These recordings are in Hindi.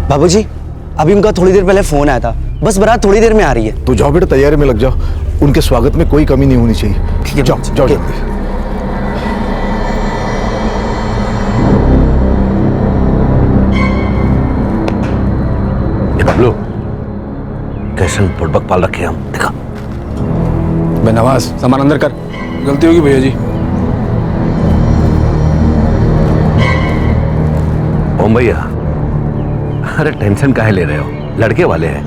बाबूजी, अभी उनका थोड़ी देर पहले फोन आया था, बस बारात थोड़ी देर में आ रही है। तो जाओ बेटा, तैयारी में लग जाओ, उनके स्वागत में कोई कमी नहीं होनी चाहिए। ठीक है, जाओ जाओ जल्दी। बबलू, कैसे बुड़बक पाल रखे हम, देखा। बे नवाज, सामान अंदर कर। गलती होगी भैया जी। ओम भैया, अरे टेंशन काहे ले रहे हो, लड़के वाले हैं,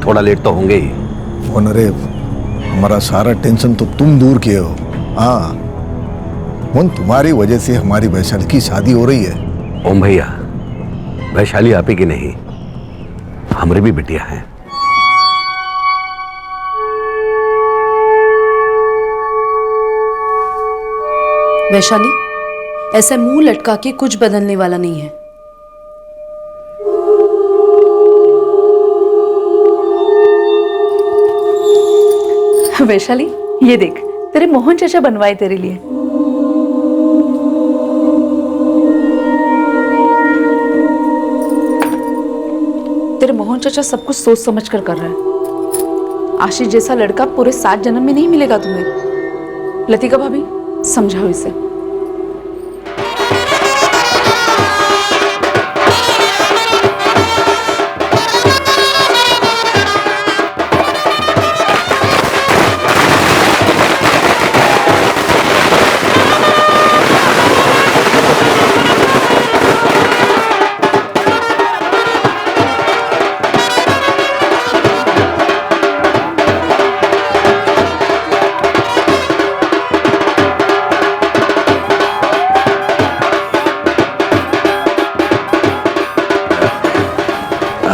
थोड़ा लेट तो होंगे ही। अरे हमारा सारा टेंशन तो तुम दूर किए हो। हाँ मोहन, तुम्हारी वजह से हमारी वैशाली की शादी हो रही है। ओम भैया, वैशाली आप ही की नहीं, हमारी भी बिटिया है। वैशाली, ऐसे मुंह लटका के कुछ बदलने वाला नहीं है। वैशाली, ये देख, तेरे मोहन चाचा बनवाए तेरे लिए। तेरे मोहन चाचा सब कुछ सोच समझ कर रहा है। आशीष जैसा लड़का पूरे 7 जन्म में नहीं मिलेगा तुम्हें। लतिका भाभी, समझाओ इसे।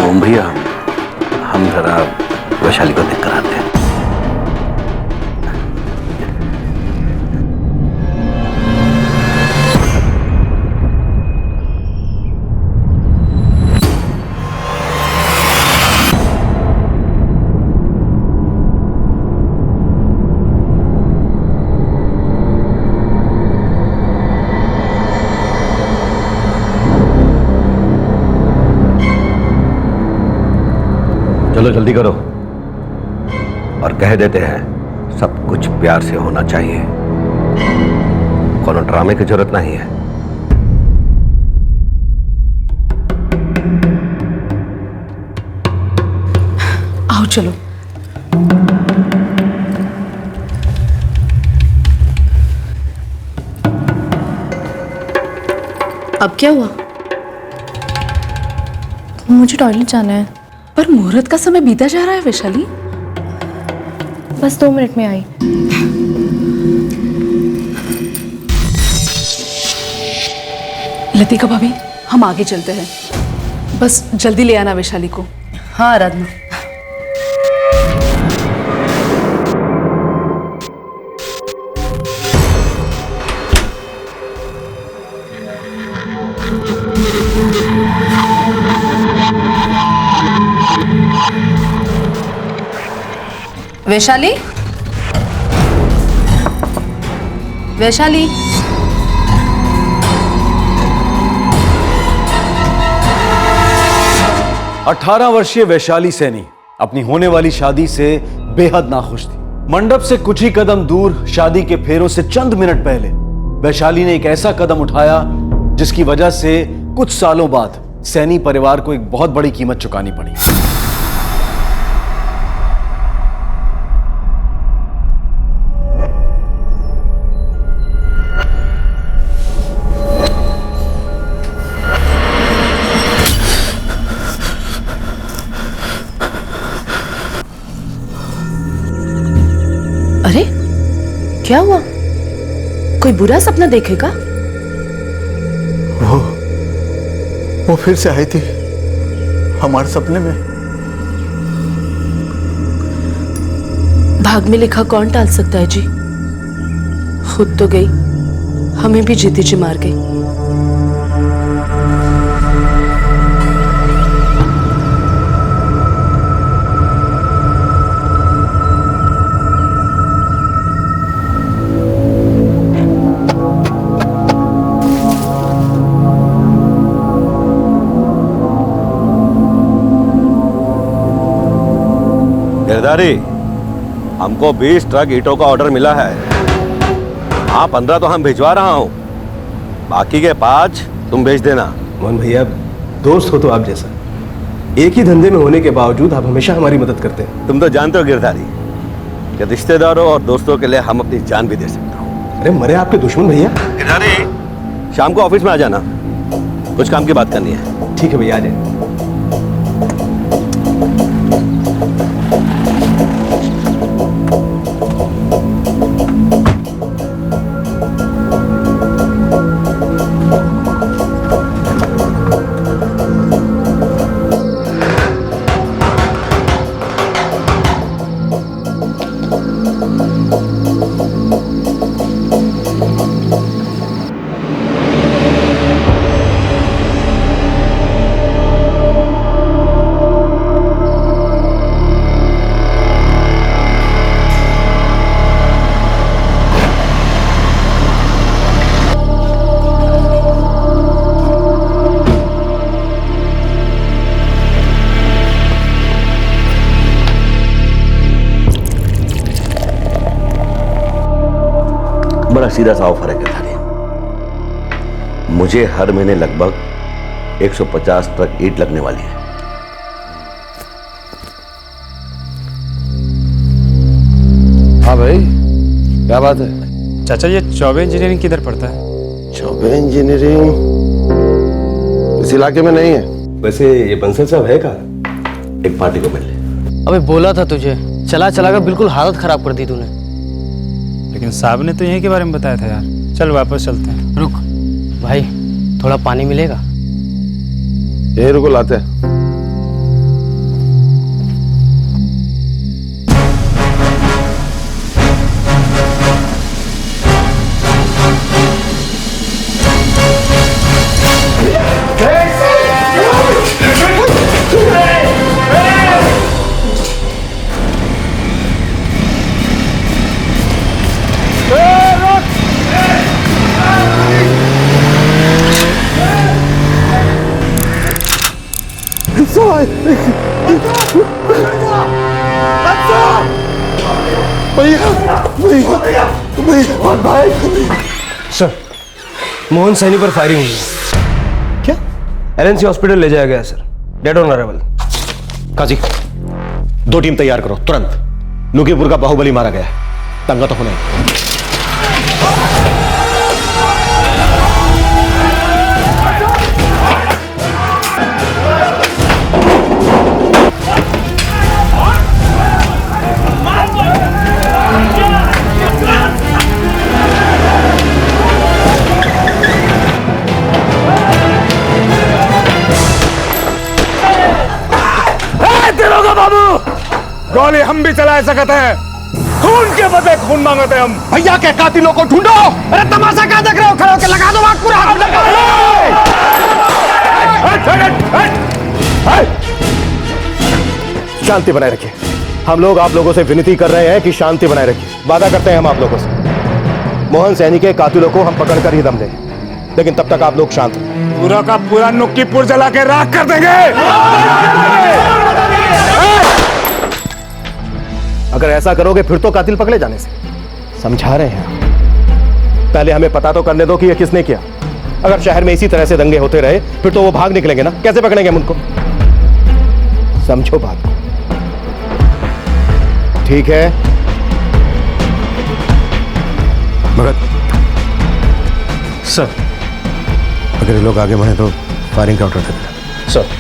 ओम भैया, हम जरा वैशाली को देख कर आते हैं। चलो जल्दी करो, और कह देते हैं सब कुछ प्यार से होना चाहिए, कोनो ड्रामे की जरूरत नहीं है। आओ चलो। अब क्या हुआ? मुझे टॉयलेट जाना है। पर मुहूर्त का समय बीता जा रहा है वैशाली। बस 2 मिनट में आई। लतिका भाभी, हम आगे चलते हैं, बस जल्दी ले आना वैशाली को। हाँ आराधना। वैशाली, वैशाली, 18 वर्षीय वैशाली सैनी अपनी होने वाली शादी से बेहद नाखुश थी। मंडप से कुछ ही कदम दूर, शादी के फेरों से चंद मिनट पहले वैशाली ने एक ऐसा कदम उठाया जिसकी वजह से कुछ सालों बाद सैनी परिवार को एक बहुत बड़ी कीमत चुकानी पड़ी। अरे क्या हुआ? कोई बुरा सपना देखेगा? वो फिर से आई थी हमारे सपने में। भाग में लिखा कौन टाल सकता है जी? खुद तो गई, हमें भी जीती जी मार गई। गिरधारी, हमको 20 ट्रक ईंटों का ऑर्डर मिला है। हाँ, 15 तो हम भिजवा रहा हूँ, बाकी के 5 तुम भेज देना। मोहन भैया, दोस्त हो तो आप जैसा, एक ही धंधे में होने के बावजूद आप हमेशा हमारी मदद करते हैं। तुम तो जानते हो गिरधारी कि रिश्तेदारों और दोस्तों के लिए हम अपनी जान भी दे सकते हो। अरे मरे आपके दुश्मन भैया। गिरधारी, शाम को ऑफिस में आ जाना, कुछ काम की बात करनी है। ठीक है भैया, आ जाए। बड़ा सीधा सा ऑफर है गिरधारी। मुझे हर महीने लगभग 150 ट्रक ईंट लगने वाली है। हाँ भाई, क्या बात है? चाचा, ये चौबे इंजीनियरिंग किधर पड़ता है? चौबे इंजीनियरिंग इस इलाके में नहीं है। वैसे ये बंसल साहब है कहाँ? एक पार्टी को मिल ले। अबे बोला था तुझे, चला चला कर बिल्कुल हालत खराब कर दी तूने। लेकिन साहब ने तो यहीं के बारे में बताया था यार। चल वापस चलते हैं। रुक भाई, थोड़ा पानी मिलेगा? यही रुको, लाते हैं। सर, मोहन सैनी पर फायरिंग हुई है। क्या? एलएनसी हॉस्पिटल ले जाया गया sir, dead on arrival. Kazi, 2 team तैयार करो तुरंत। लुकीपुर का बाहुबली मारा गया है, दंगा तो होना ही। गोली हम भी चला सकते हैं, खून के बदले खून मांगते हैं हम। भैया के कातिलों को ढूंढो। अरे तमाशा क्या देख रहे हो? खड़े होकर लगा दो पूरा हाथ लगा। शांति बनाए रखिए। हम लोग आप लोगों से विनती कर रहे हैं कि शांति बनाए रखिए। वादा करते हैं हम आप लोगों से, मोहन सैनी के कातिलों को हम पकड़कर ही दम देंगे, लेकिन तब तक आप लोग शांत हो। पूरा का पूरा नुक्कीपुर जला के राख कर देंगे। अगर ऐसा करोगे फिर तो कातिल पकड़े जाने से। समझा रहे हैं, पहले हमें पता तो करने दो कि ये किसने किया। अगर शहर में इसी तरह से दंगे होते रहे फिर तो वो भाग निकलेंगे ना, कैसे पकड़ेंगे हम उनको? समझो बात को, ठीक है? भगत सर, अगर ये लोग आगे बढ़े तो फायरिंग का ऑर्डर दे देना। सर।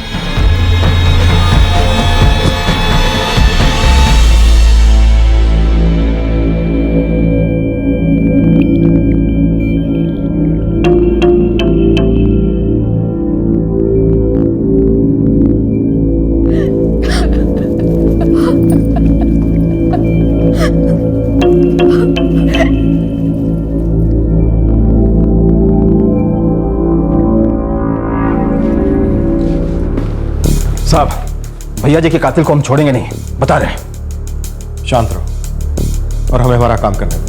साहब, भैया जी के कातिल को हम छोड़ेंगे नहीं, बता रहे हैं। शांत रहो और हमें हमारा काम करने दो।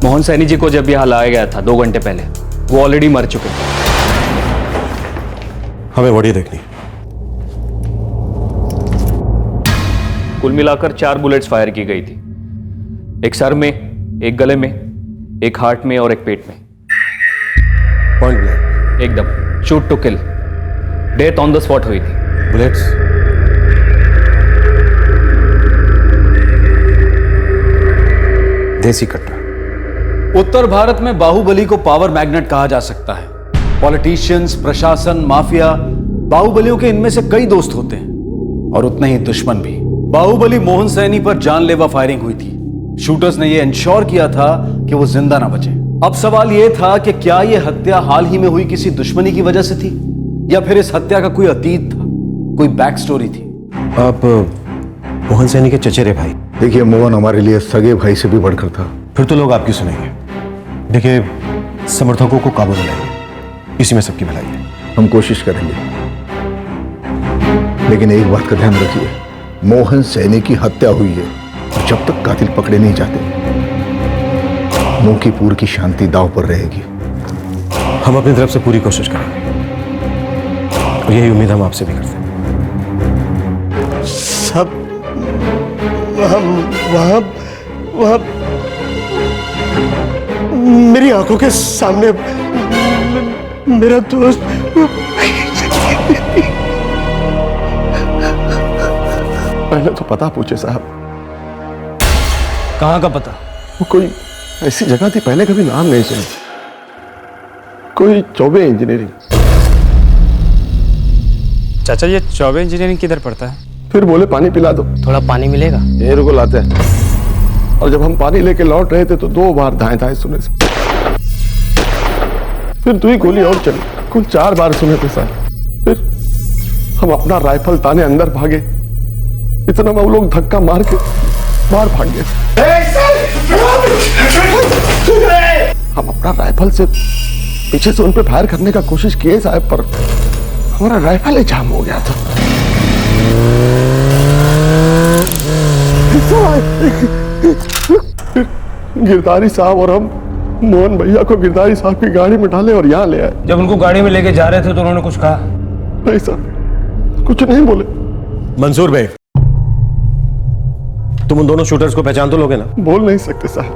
मोहन सैनी जी को जब यहाँ लाया गया था 2 घंटे पहले, वो ऑलरेडी मर चुके थे। हमें बॉडी देखनी। कुल मिलाकर 4 बुलेट्स फायर की गई थी। एक सर में, एक गले में, एक हार्ट में और एक पेट में। पॉइंट ब्लैंक एकदम shoot to kill. Death on the spot हुई थी। बुलेट्स देसी कट्टा। उत्तर भारत में बाहुबली को पावर मैग्नेट कहा जा सकता है। पॉलिटिशियंस, प्रशासन, माफिया, बाहुबलियों के इनमें से कई दोस्त होते हैं और उतने ही दुश्मन भी। बाहुबली मोहन सैनी पर जानलेवा फायरिंग हुई थी। शूटर्स ने यह इंश्योर किया था कि वो जिंदा ना बचे। अब सवाल यह था कि क्या यह हत्या हाल ही में हुई किसी दुश्मनी की वजह से थी या फिर इस हत्या का कोई अतीत था, कोई बैक स्टोरी थी। आप मोहन सैनी के चचेरे भाई। देखिए, मोहन हमारे लिए सगे भाई से भी बढ़कर था। फिर तो लोग आपकी सुनेंगे। देखिए, समर्थकों को काबू में लाइए, इसी में सबकी भलाई है। हम कोशिश करेंगे, लेकिन एक बात का ध्यान रखिए, मोहन सैनी की हत्या हुई है और जब तक कातिल पकड़े नहीं जाते मोकीपुर की शांति दांव पर रहेगी। हम अपनी तरफ से पूरी कोशिश करेंगे और यही उम्मीद हम आपसे भी करते हैं। सब वहां मेरी आंखों के सामने मेरा दोस्त पहले तो पता पूछे साहब। कहाँ का पता? वो कोई ऐसी जगह थी, पहले कभी नाम नहीं सुना। कोई चौबे इंजीनियरिंग। चाचा ये चौबे इंजीनियरिंग किधर पड़ता है? फिर बोले पानी पिला दो। थोड़ा पानी मिलेगा? ये रुको लाते हैं। और जब हम पानी लेके लौट रहे थे तो 2 बार धाए धाए सुने से, फिर 2 गोली और चली, कुल 4 बार सुने थे सर। फिर हम अपना राइफल ताने अंदर भागे, इतना में वो लोग धक्का मार के बाहर भाग गए। हम अपना राइफल से पीछे से उन पे फायर करने का कोशिश किए साहब, पर हमारा राइफल ही जाम हो गया था। गिरधारी साहब और हम मोहन भैया को गिरधारी साहब की गाड़ी में डाले और यहाँ ले आए। जब उनको गाड़ी में लेके जा रहे थे तो उन्होंने कुछ कहा? नहीं सर, कुछ नहीं बोले। मंसूर भाई, तुम उन दोनों शूटर्स को पहचान तो लोगे ना? बोल नहीं सकते साहब,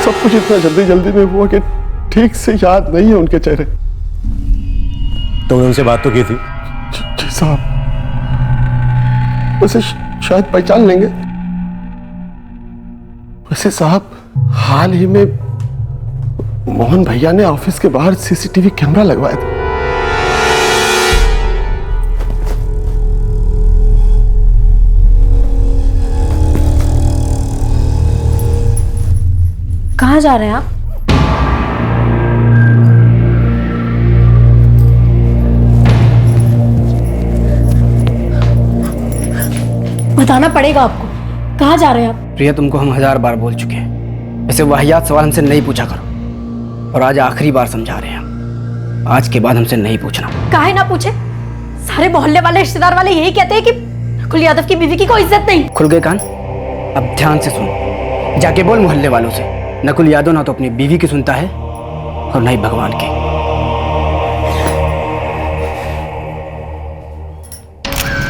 सब कुछ इतना जल्दी जल्दी में हुआ कि ठीक से याद नहीं है उनके चेहरे। तुमने उनसे बात तो की थी? जी साहब, वैसे शायद पहचान लेंगे। वैसे साहब, हाल ही में मोहन भैया ने ऑफिस के बाहर सीसीटीवी कैमरा लगवाया था। कहाँ जा रहे हैं आप? बताना पड़ेगा आपको, कहाँ जा रहे हैं आप? प्रिया, तुमको हम 1000 बार बोल चुके हैं, ऐसे वाहियात सवाल हमसे नहीं पूछा करो। और आज आखिरी बार समझा रहे हैं, आज के बाद हमसे नहीं पूछना। काहे ना पूछे? सारे मोहल्ले वाले, रिश्तेदार वाले यही कहते हैं कि नकुल यादव की बीवी की कोई इज्जत नहीं। खुल गए कान? अब ध्यान से सुन, जाके बोल मोहल्ले वालों से, नकुल यादव ना तो अपनी बीवी की सुनता है और ना ही भगवान की।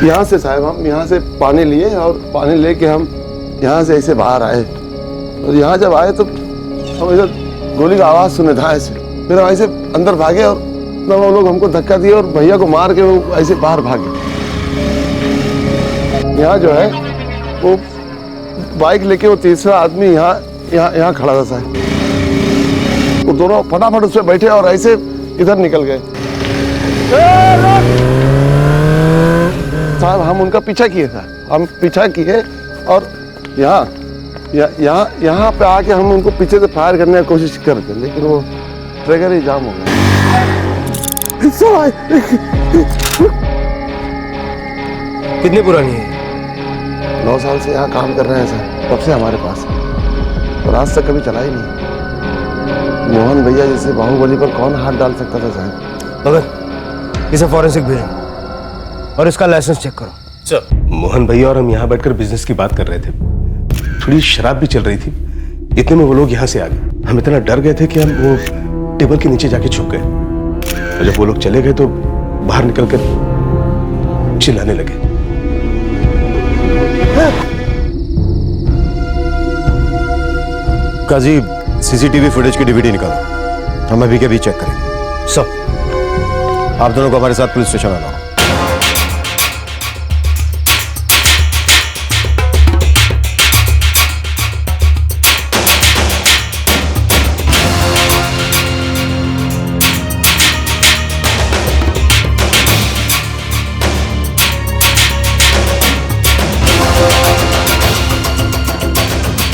यहाँ से साहब, हम यहाँ से पानी लिए और पानी लेके हम यहाँ से ऐसे बाहर आए और यहाँ जब आए तो हम इधर गोली का आवाज सुने था ऐसे। फिर हम ऐसे अंदर भागे और तब वो लोग हमको धक्का दिए और भैया को मार के वो ऐसे बाहर भागे। यहाँ जो है वो बाइक लेके वो तीसरा आदमी यहाँ खड़ा था साहब। वो दोनों फटाफट उस पर बैठे और ऐसे इधर निकल गए। साहब, हम उनका पीछा किए था, हम पीछा किए और यहाँ पे आके हम उनको पीछे से फायर करने की कोशिश करते, लेकिन वो ट्रिगर ही जाम हो गया। कितनी पुरानी है? 9 साल से यहाँ काम कर रहे हैं सर, तब से हमारे पास है और आज तक कभी चला ही नहीं। मोहन भैया जैसे बाहुबली पर कौन हाथ डाल सकता था साहब? मगर इसे फॉरेंसिक भेजो और इसका लाइसेंस चेक करो। सर, मोहन भैया और हम यहाँ बैठकर बिजनेस की बात कर रहे थे, थोड़ी शराब भी चल रही थी, इतने में वो लोग यहाँ से आ गए। हम इतना डर गए थे कि हम वो टेबल के नीचे जाके छुप गए और जब वो लोग चले गए तो बाहर निकलकर चिल्लाने लगे। काजी सीसीटीवी फुटेज की डीवीडी निकालो, हम अभी के अभी चेक करेंगे। सर आप दोनों को हमारे साथ पुलिस स्टेशन आना हो।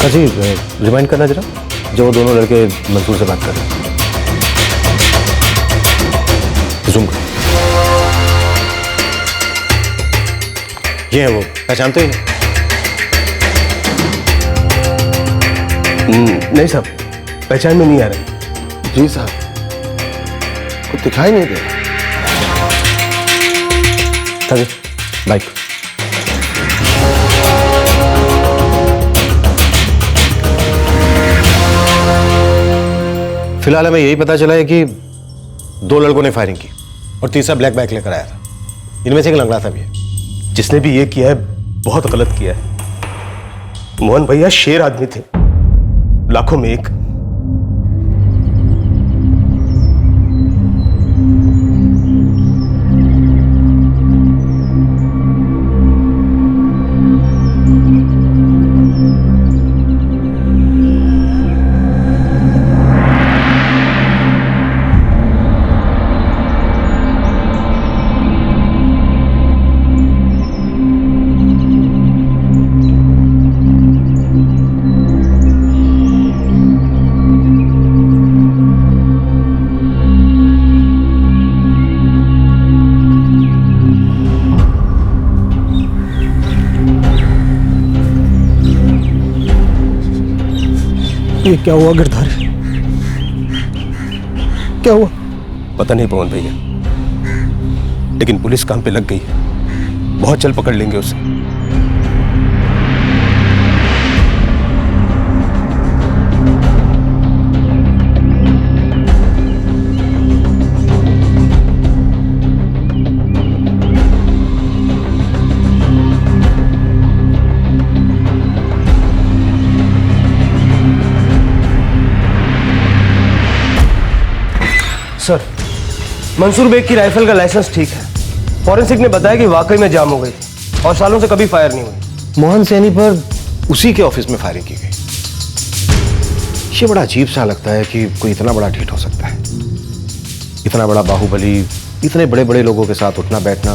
काजी रिमाइंड करना जरा, जो वो दोनों लड़के मंसूर से बात कर रहे हैं। जूम करो। ये है वो, पहचानते ही नहीं साहब, पहचान में नहीं आ रहे। जी साहब, कुछ दिखाई नहीं दे रहा। काजी बाइक। फिलहाल हमें यही पता चला है कि 2 लड़कों ने फायरिंग की और तीसरा ब्लैक बैग लेकर आया था। इनमें से एक लंगड़ा था भी है। जिसने भी ये किया है बहुत गलत किया है। मोहन भैया शेर आदमी थे, लाखों में एक। ये क्या हुआ गिरधारी? क्या हुआ? पता नहीं पवन भैया, लेकिन पुलिस काम पे लग गई है। बहुत जल्द पकड़ लेंगे उसे। सर, मंसूर बेग की राइफल का लाइसेंस ठीक है। फॉरेंसिक ने बताया कि वाकई में जाम हो गई थी और सालों से कभी फायर नहीं हुई। मोहन सैनी पर उसी के ऑफिस में फायरिंग की गई। ये बड़ा अजीब सा लगता है कि कोई इतना बड़ा ढीठ हो सकता है। इतना बड़ा बाहुबली, इतने बड़े बड़े लोगों के साथ उठना बैठना।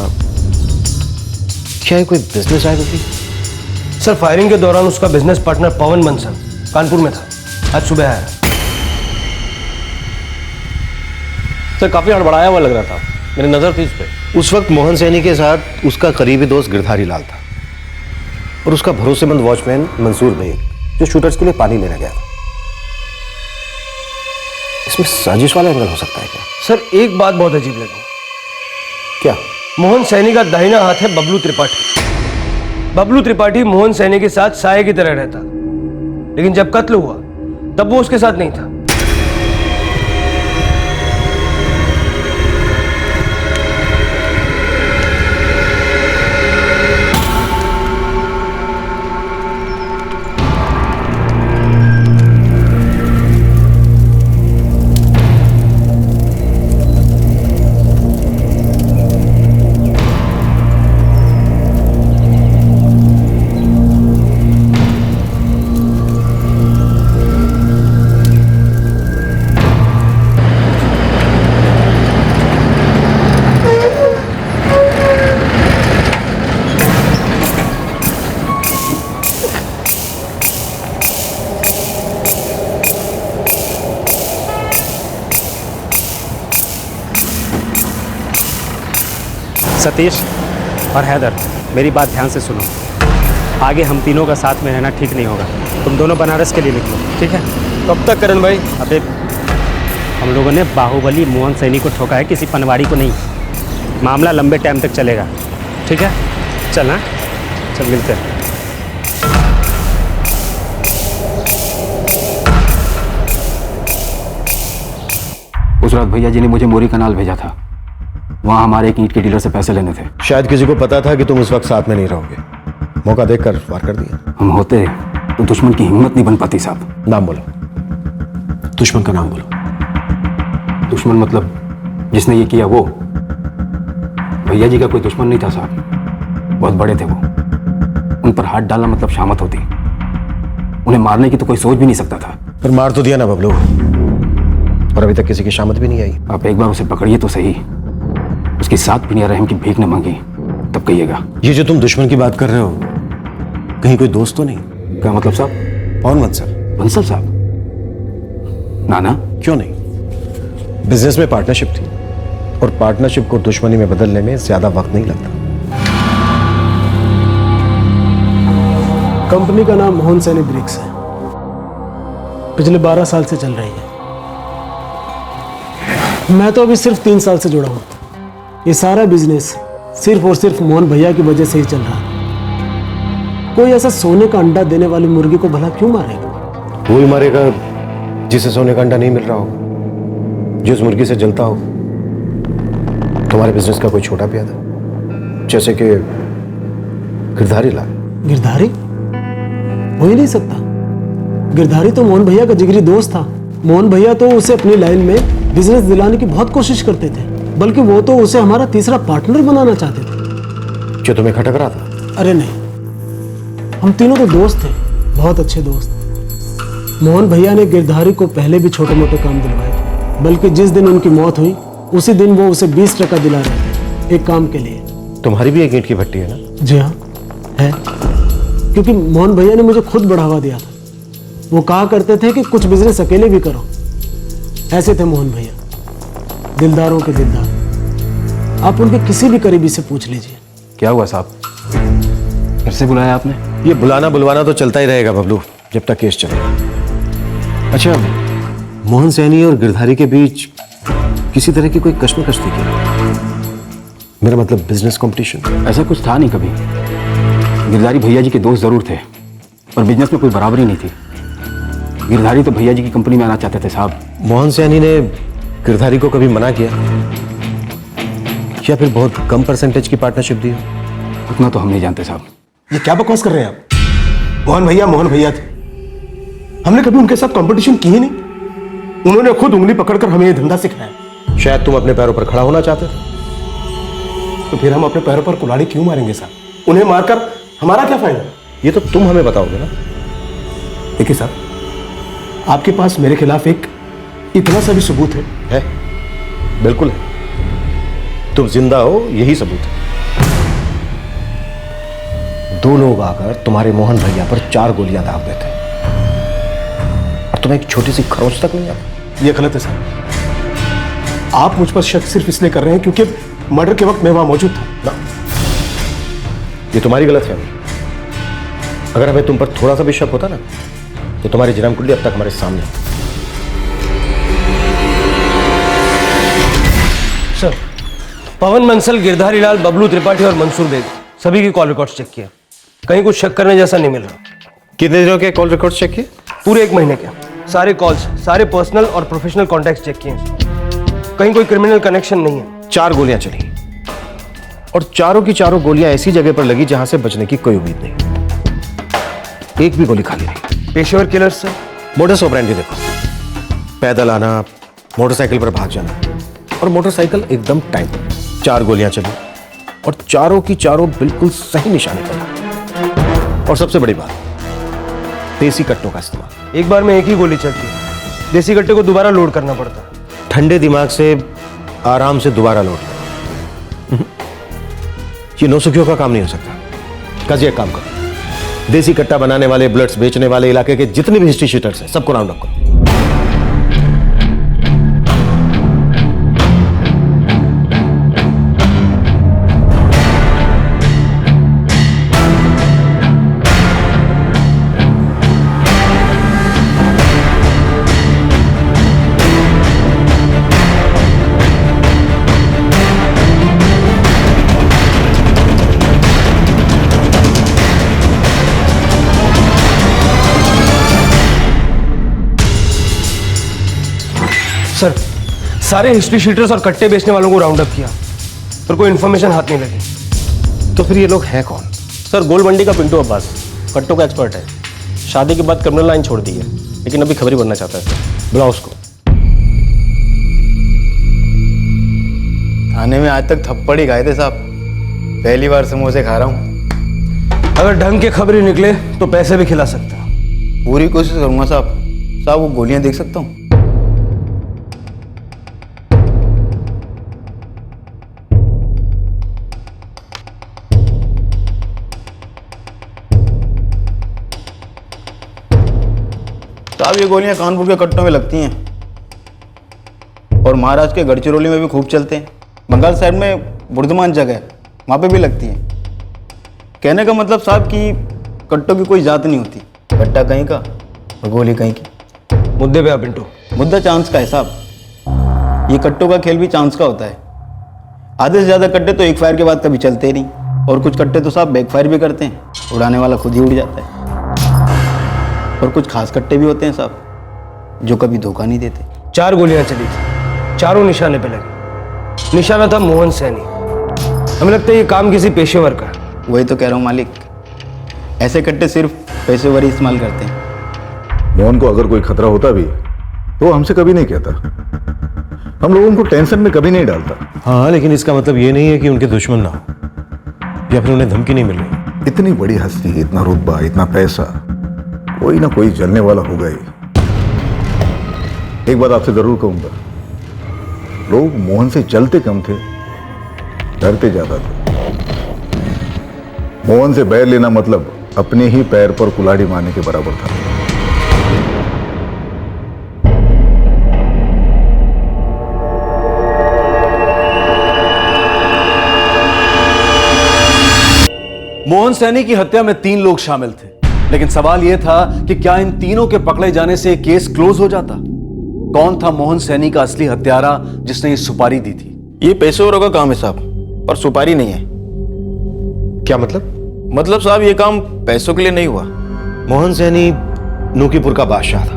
क्या ये कोई बिजनेस राइवल थी? सर, फायरिंग के दौरान उसका बिजनेस पार्टनर पवन बंसल कानपुर में था। आज सुबह आया। सर काफी हड़बड़ाया हुआ लग रहा था, मेरी नजर थी इस पे। उस वक्त मोहन सैनी के साथ उसका करीबी दोस्त गिरधारी लाल था और उसका भरोसेमंद वॉचमैन मंसूर बेग, जो शूटर्स के लिए पानी लेने गया था। इसमें साजिश वाला एंगल हो सकता है क्या? सर, एक बात बहुत अजीब लगी। क्या? मोहन सैनी का दाहिना हाथ है बबलू त्रिपाठी। बबलू त्रिपाठी मोहन सैनी के साथ साये की तरह रहता, लेकिन जब कत्ल हुआ तब वो उसके साथ नहीं था। सतीश और हैदर, मेरी बात ध्यान से सुनो। आगे हम तीनों का साथ में रहना ठीक नहीं होगा। तुम दोनों बनारस के लिए निकलो, ठीक है? कब तक करण भाई? अबे, हम लोगों ने बाहुबली मोहन सैनी को ठोका है, किसी पनवाड़ी को नहीं। मामला लंबे टाइम तक चलेगा, ठीक है? चल, हाँ, चल मिलते हैं। उस रात भैया जी ने मुझे मोरी कनाल भेजा था। वहां हमारे एक ईंट के डीलर से पैसे लेने थे। शायद किसी को पता था कि तुम उस वक्त साथ में नहीं रहोगे। मौका देखकर वार कर दिया। हम होते तो दुश्मन की हिम्मत नहीं बन पाती साहब। नाम बोलो। दुश्मन का नाम बोलो। दुश्मन मतलब जिसने ये किया वो? भैया जी का कोई दुश्मन नहीं था साहब, बहुत बड़े थे वो। उन पर हाथ डालना मतलब शामत होती। उन्हें मारने की तो कोई सोच भी नहीं सकता था। पर मार तो दिया ना बबलू, और अभी तक किसी की शामत भी नहीं आई। आप एक बार उसे पकड़िए तो सही, उसकी 7 पिनिया रहम की भीख न मांगी, तब कहिएगा। ये जो तुम दुश्मन की बात कर रहे हो, कहीं कोई दोस्त तो नहीं? क्या मतलब साहब? कौन बंसल? बंसल साहब? नाना। क्यों नहीं, बिजनेस में पार्टनरशिप थी, और पार्टनरशिप को दुश्मनी में बदलने में ज्यादा वक्त नहीं लगता। कंपनी का नाम मोहन सैनी ब्रिक्स है, पिछले 12 साल से चल रही है। मैं तो अभी सिर्फ 3 साल से जुड़ा हूं। ये सारा बिजनेस सिर्फ और सिर्फ मोहन भैया की वजह से ही चल रहा है। कोई ऐसा सोने का अंडा देने वाली मुर्गी को भला क्यों मारेगा? वो ही मारेगा जिसे सोने का अंडा नहीं मिल रहा हो, जिस मुर्गी से जलता हो। तुम्हारे बिजनेस का कोई छोटा प्यादा, जैसे कि गिरधारी लाल। गिरधारी? हो ही नहीं सकता। गिरधारी तो मोहन भैया का जिगरी दोस्त था। मोहन भैया तो उसे अपनी लाइन में बिजनेस दिलाने की बहुत कोशिश करते थे, बल्कि वो तो उसे हमारा तीसरा पार्टनर बनाना चाहते थे। जो तुम्हें खटक रहा था? अरे नहीं, हम तीनों तो दोस्त थे, बहुत अच्छे दोस्त। मोहन भैया ने गिरधारी को पहले भी छोटे मोटे काम दिलवाए थे, बल्कि जिस दिन उनकी मौत हुई उसी दिन वो उसे 20 टका दिला रहे थे एक काम के लिए। तुम्हारी भी एक ईंट की भट्टी है ना? जी हाँ है, क्योंकि मोहन भैया ने मुझे खुद बढ़ावा दिया था। वो कहा करते थे कि कुछ बिजनेस अकेले भी करो। ऐसे थे मोहन भैया, दिलदारों के दिलदार। आप उनके किसी भी करीबी से पूछ लीजिए। क्या हुआ साहब, फिर से बुलाया आपने? ये बुलाना बुलवाना तो चलता ही रहेगा बबलू, जब तक केस चलेगा। अच्छा, मोहन सैनी और गिरधारी के बीच किसी तरह की कोई कश्मकश थी क्या? मेरा मतलब बिजनेस कंपटीशन? ऐसा कुछ था नहीं कभी। गिरधारी भैया जी के दोस्त जरूर थे, पर बिजनेस में कोई बराबरी नहीं थी। गिरधारी तो भैया जी की कंपनी में आना चाहते थे साहब। मोहन सैनी ने गिरधारी को कभी मना किया, या फिर बहुत कम परसेंटेज की पार्टनरशिप दी? उतना तो हम नहीं जानते साहब। ये क्या बकवास कर रहे हैं आप? मोहन भैया थे, हमने कभी उनके साथ कंपटीशन की ही नहीं। उन्होंने खुद उंगली पकड़कर हमें ये धंधा सिखाया। शायद तुम अपने पैरों पर खड़ा होना चाहते थे। तो फिर हम अपने पैरों पर कुल्हाड़ी क्यों मारेंगे साहब? उन्हें मारकर हमारा क्या फायदा? ये तो तुम हमें बताओगे ना। देखिए साहब, आपके पास मेरे खिलाफ एक इतना सा भी सबूत है? बिल्कुल है। तुम जिंदा हो, यही सबूत है। 2 लोग आकर तुम्हारे मोहन भैया पर 4 गोलियां दाग देते, और तुम्हें एक छोटी सी खरोंच तक नहीं आती। ये गलत है साहब। आप मुझ पर शक सिर्फ इसलिए कर रहे हैं क्योंकि मर्डर के वक्त मैं वहां मौजूद था ना। ये तुम्हारी गलतफहमी। अगर हमें तुम पर थोड़ा सा भी शक होता ना, तो तुम्हारी जन्म कुंडली अब तक हमारे सामने। सर, पवन बंसल, गिरधारी लाल, बबलू त्रिपाठी और मंसूर बेग सभी की कॉल रिकॉर्ड्स चेक किया। कहीं कुछ शक करने जैसा नहीं मिल रहा। कितने दिनों के कॉल रिकॉर्ड्स चेक किए? पूरे 1 महीने के। सारे कॉल्स, सारे पर्सनल और प्रोफेशनल कॉन्टैक्ट्स चेक किए। कहीं कोई क्रिमिनल कनेक्शन नहीं है। 4 गोलियां चली, और चारों की चारों गोलियां ऐसी जगह पर लगी जहां से बचने की कोई उम्मीद नहीं। एक भी गोली खाली नहीं। पेशेवर किलर्स से मोडस ऑपरेंडी देखो, पैदल आना, मोटरसाइकिल पर भाग जाना, और मोटरसाइकिल एकदम टाइम पर। 4 गोलियां चली, और चारों की चारों बिल्कुल सही निशाने पर। और सबसे बड़ी बात, देसी कट्टों का इस्तेमाल। एक बार में एक ही गोली चलती है, देसी कट्टे को दोबारा लोड करना पड़ता है। ठंडे दिमाग से आराम से दोबारा लोड करो। ये नौसुखियों का काम नहीं हो सकता। काजी एक काम करो, देसी कट्टा बनाने वाले, बुलेट्स बेचने वाले इलाके के जितने भी हिस्ट्री शीटर्स हैं, सबको राउंड अप करो। सर, सारे हिस्ट्री शीटर्स और कट्टे बेचने वालों को राउंड अप किया, पर कोई इन्फॉर्मेशन हाथ नहीं लगी। तो फिर ये लोग हैं कौन? सर, गोल मंडी का पिंटू अब्बास कट्टों का एक्सपर्ट है। शादी के बाद क्रिमिनल लाइन छोड़ दी है, लेकिन अभी खबरी बनना चाहता है। बुलाओ उसको। थाने में आज तक थप्पड़ ही खाए थे साहब, पहली बार समोसे खा रहा हूँ। अगर ढंग के खबरें निकले तो पैसे भी खिला सकता हूँ। पूरी कोशिश करूंगा साहब। साहब वो गोलियां देख सकता हूँ? साहब ये गोलियां कानपुर के कट्टों में लगती हैं और महाराष्ट्र के गढ़चिरौली में भी खूब चलते हैं। बंगाल साइड में बुर्दमान जगह है, वहाँ पे भी लगती हैं। कहने का मतलब साहब कि कट्टों की कोई जात नहीं होती, कट्टा कहीं का और गोली कहीं की। मुद्दे पे आ पिंटू। मुद्दा चांस का है साहब। ये कट्टों का खेल भी चांस का होता है। आधे से ज़्यादा कट्टे तो एक फायर के बाद कभी चलते ही नहीं, और कुछ कट्टे तो साहब बैक फायर भी करते हैं, उड़ाने वाला खुद ही उड़ जाता है। और कुछ खास कट्टे भी होते हैं साहब जो कभी धोखा नहीं देते। 4 गोलियां चली थी, चारों निशाने पे लगी। निशाना था मोहन सैनी। हमें लगता है ये काम किसी पेशेवर का। वही तो कह रहा हूँ मालिक, ऐसे कट्टे सिर्फ पेशेवर ही इस्तेमाल करते हैं। मोहन को अगर कोई खतरा होता भी तो हमसे कभी नहीं कहता, हम लोगों को टेंशन में कभी नहीं डालता। हाँ, लेकिन इसका मतलब ये नहीं है कि उनके दुश्मन ना हो या फिर उन्हें धमकी नहीं मिल रही। इतनी बड़ी हस्ती, इतना रुतबा, इतना पैसा, कोई ना कोई जलने वाला होगा ही। एक बात आपसे जरूर कहूंगा, लोग मोहन से जलते कम थे, डरते ज्यादा थे। मोहन से बैर लेना मतलब अपने ही पैर पर कुल्हाड़ी मारने के बराबर था। मोहन सैनी की हत्या में 3 लोग शामिल थे, लेकिन सवाल यह था कि क्या इन तीनों के पकड़े जाने से केस क्लोज हो जाता? कौन था मोहन सैनी का असली हत्यारा जिसने ये सुपारी दी थी? ये पेशेवरों का काम है साहब, पर सुपारी नहीं है। क्या मतलब? मतलब साहब ये काम पैसों के लिए नहीं हुआ। मोहन सैनी नूकीपुर का बादशाह था।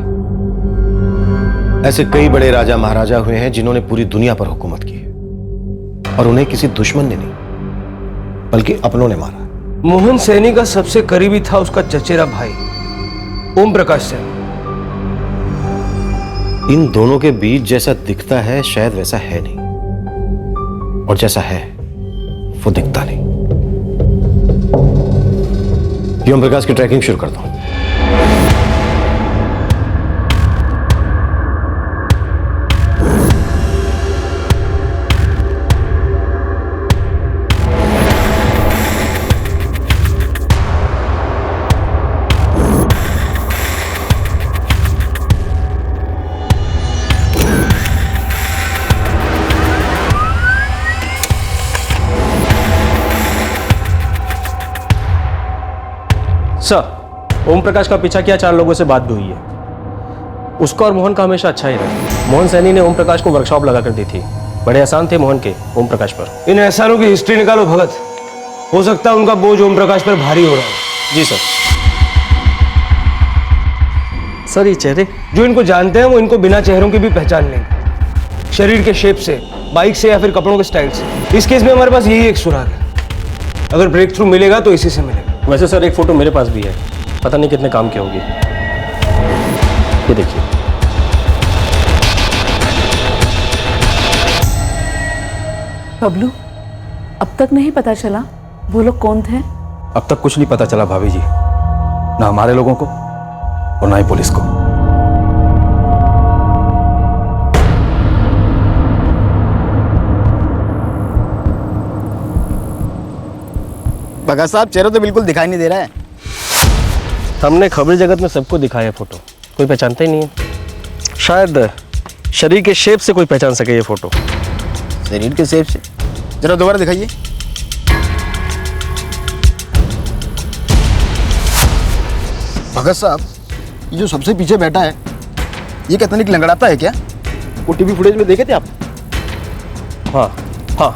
ऐसे कई बड़े राजा महाराजा हुए हैं जिन्होंने पूरी दुनिया पर हुकूमत की है, और उन्हें किसी दुश्मन ने नहीं बल्कि अपनों ने मारा। मोहन सैनी का सबसे करीबी था उसका चचेरा भाई ओम प्रकाश सैनी। इन दोनों के बीच जैसा दिखता है शायद वैसा है नहीं, और जैसा है वो दिखता नहीं। ओम प्रकाश की ट्रैकिंग शुरू करता हूं। सर, ओम प्रकाश का पीछा किया, 4 लोगों से बात भी हुई है। उसका और मोहन का हमेशा अच्छा ही रहा। मोहन सैनी ने ओम प्रकाश को वर्कशॉप लगा कर दी थी। बड़े एहसान थे मोहन के ओम प्रकाश पर। इन एहसानों की हिस्ट्री निकालो भगत, हो सकता है उनका बोझ ओम प्रकाश पर भारी हो रहा है। जी सर। सर ये चेहरे जो इनको जानते हैं वो इनको बिना चेहरों की भी पहचान लेंगे, शरीर के शेप से, बाइक से या फिर कपड़ों के स्टाइल से। इस केस में हमारे पास यही एक सुराग है, अगर ब्रेक थ्रू मिलेगा तो इसी से मिलेगा। वैसे सर एक फोटो मेरे पास भी है, पता नहीं कितने काम की होगी। ये देखिए। बबलू, अब तक नहीं पता चला वो लोग कौन थे? अब तक कुछ नहीं पता चला भाभी जी, ना हमारे लोगों को और ना ही पुलिस को। भगत साहब चेहरा तो बिल्कुल दिखाई नहीं दे रहा है। हमने खबर जगत में सबको दिखाया फोटो, कोई पहचानता ही नहीं है। शायद शरीर के शेप से कोई पहचान सके ये फोटो। शरीर के शेप से? जरा दोबारा दिखाइए। भगत साहब, ये जो सबसे पीछे बैठा है ये क्या तनिक लंगड़ाता है क्या? वो टीवी फुटेज में देखे थे आप? हाँ हाँ,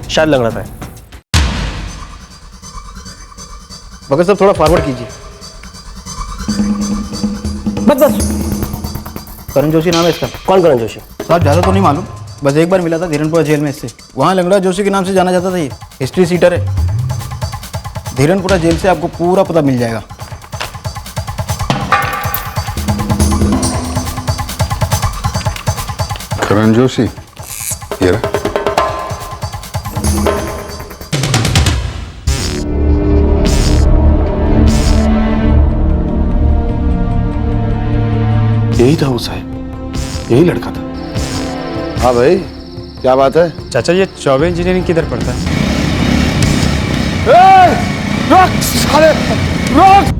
शायद लग रहा था। भगत साहब थोड़ा फॉरवर्ड कीजिए। बस करण जोशी नाम है इसका। कौन करण जोशी? साहब ज़्यादा तो नहीं मालूम, बस एक बार मिला था धीरनपुरा जेल में इससे। वहाँ लंगड़ा जोशी के नाम से जाना जाता था। ये हिस्ट्री सीटर है। धीरनपुरा जेल से आपको पूरा पता मिल जाएगा। करण जोशी, ये रहा। यही था वो साहब, यही लड़का था। हाँ भाई, क्या बात है? चाचा ये चौबे इंजीनियरिंग किधर पड़ता है? रोक साले, रोक!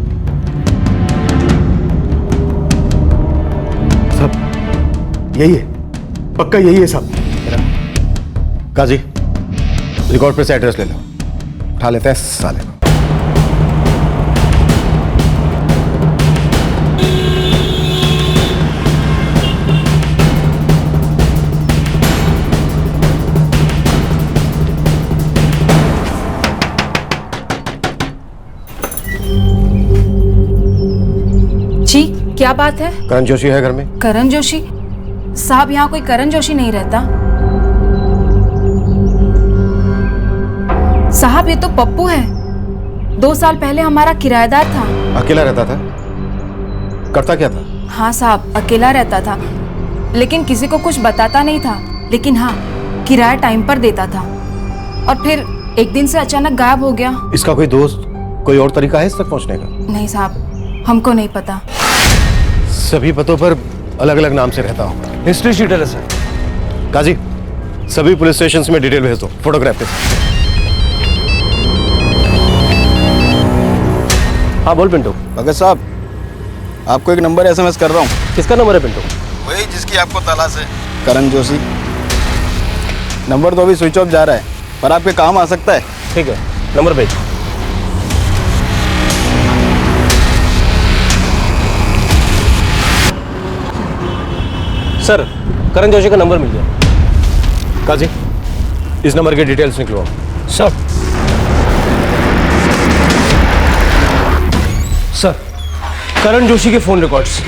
साहब यही है, पक्का यही है साहब। काजी, रिकॉर्ड पे से एड्रेस ले लो, उठा लेते हैं साले को। जी क्या बात है? करण जोशी है घर में? करण जोशी? साहब यहाँ कोई करण जोशी नहीं रहता। साहब ये तो पप्पू है, 2 साल पहले हमारा किराएदार था। अकेला रहता था? करता क्या था? हाँ साहब अकेला रहता था, लेकिन किसी को कुछ बताता नहीं था। लेकिन हाँ, किराया टाइम पर देता था और फिर एक दिन से अचानक गायब हो गया। इसका कोई दोस्त, कोई और तरीका है इस तक पहुंचने का? नहीं साहब, हमको नहीं पता। सभी पतों पर अलग अलग नाम से रहता होगा। हिस्ट्री शीट है सर। काजी, सभी पुलिस स्टेशंस में डिटेल भेज दो, फोटोग्राफ के साथ। हाँ बोल पिंटू। भगत साहब, आपको एक नंबर SMS कर रहा हूँ। किसका नंबर है पिंटू? वही जिसकी आपको तलाश है, करण जोशी। नंबर तो अभी स्विच ऑफ जा रहा है, पर आपके काम आ सकता है। ठीक है, नंबर भेज। सर, करण जोशी का नंबर मिल गया। काजी, इस नंबर के डिटेल्स निकलवाओ। सर, करण जोशी के फोन रिकॉर्ड्स।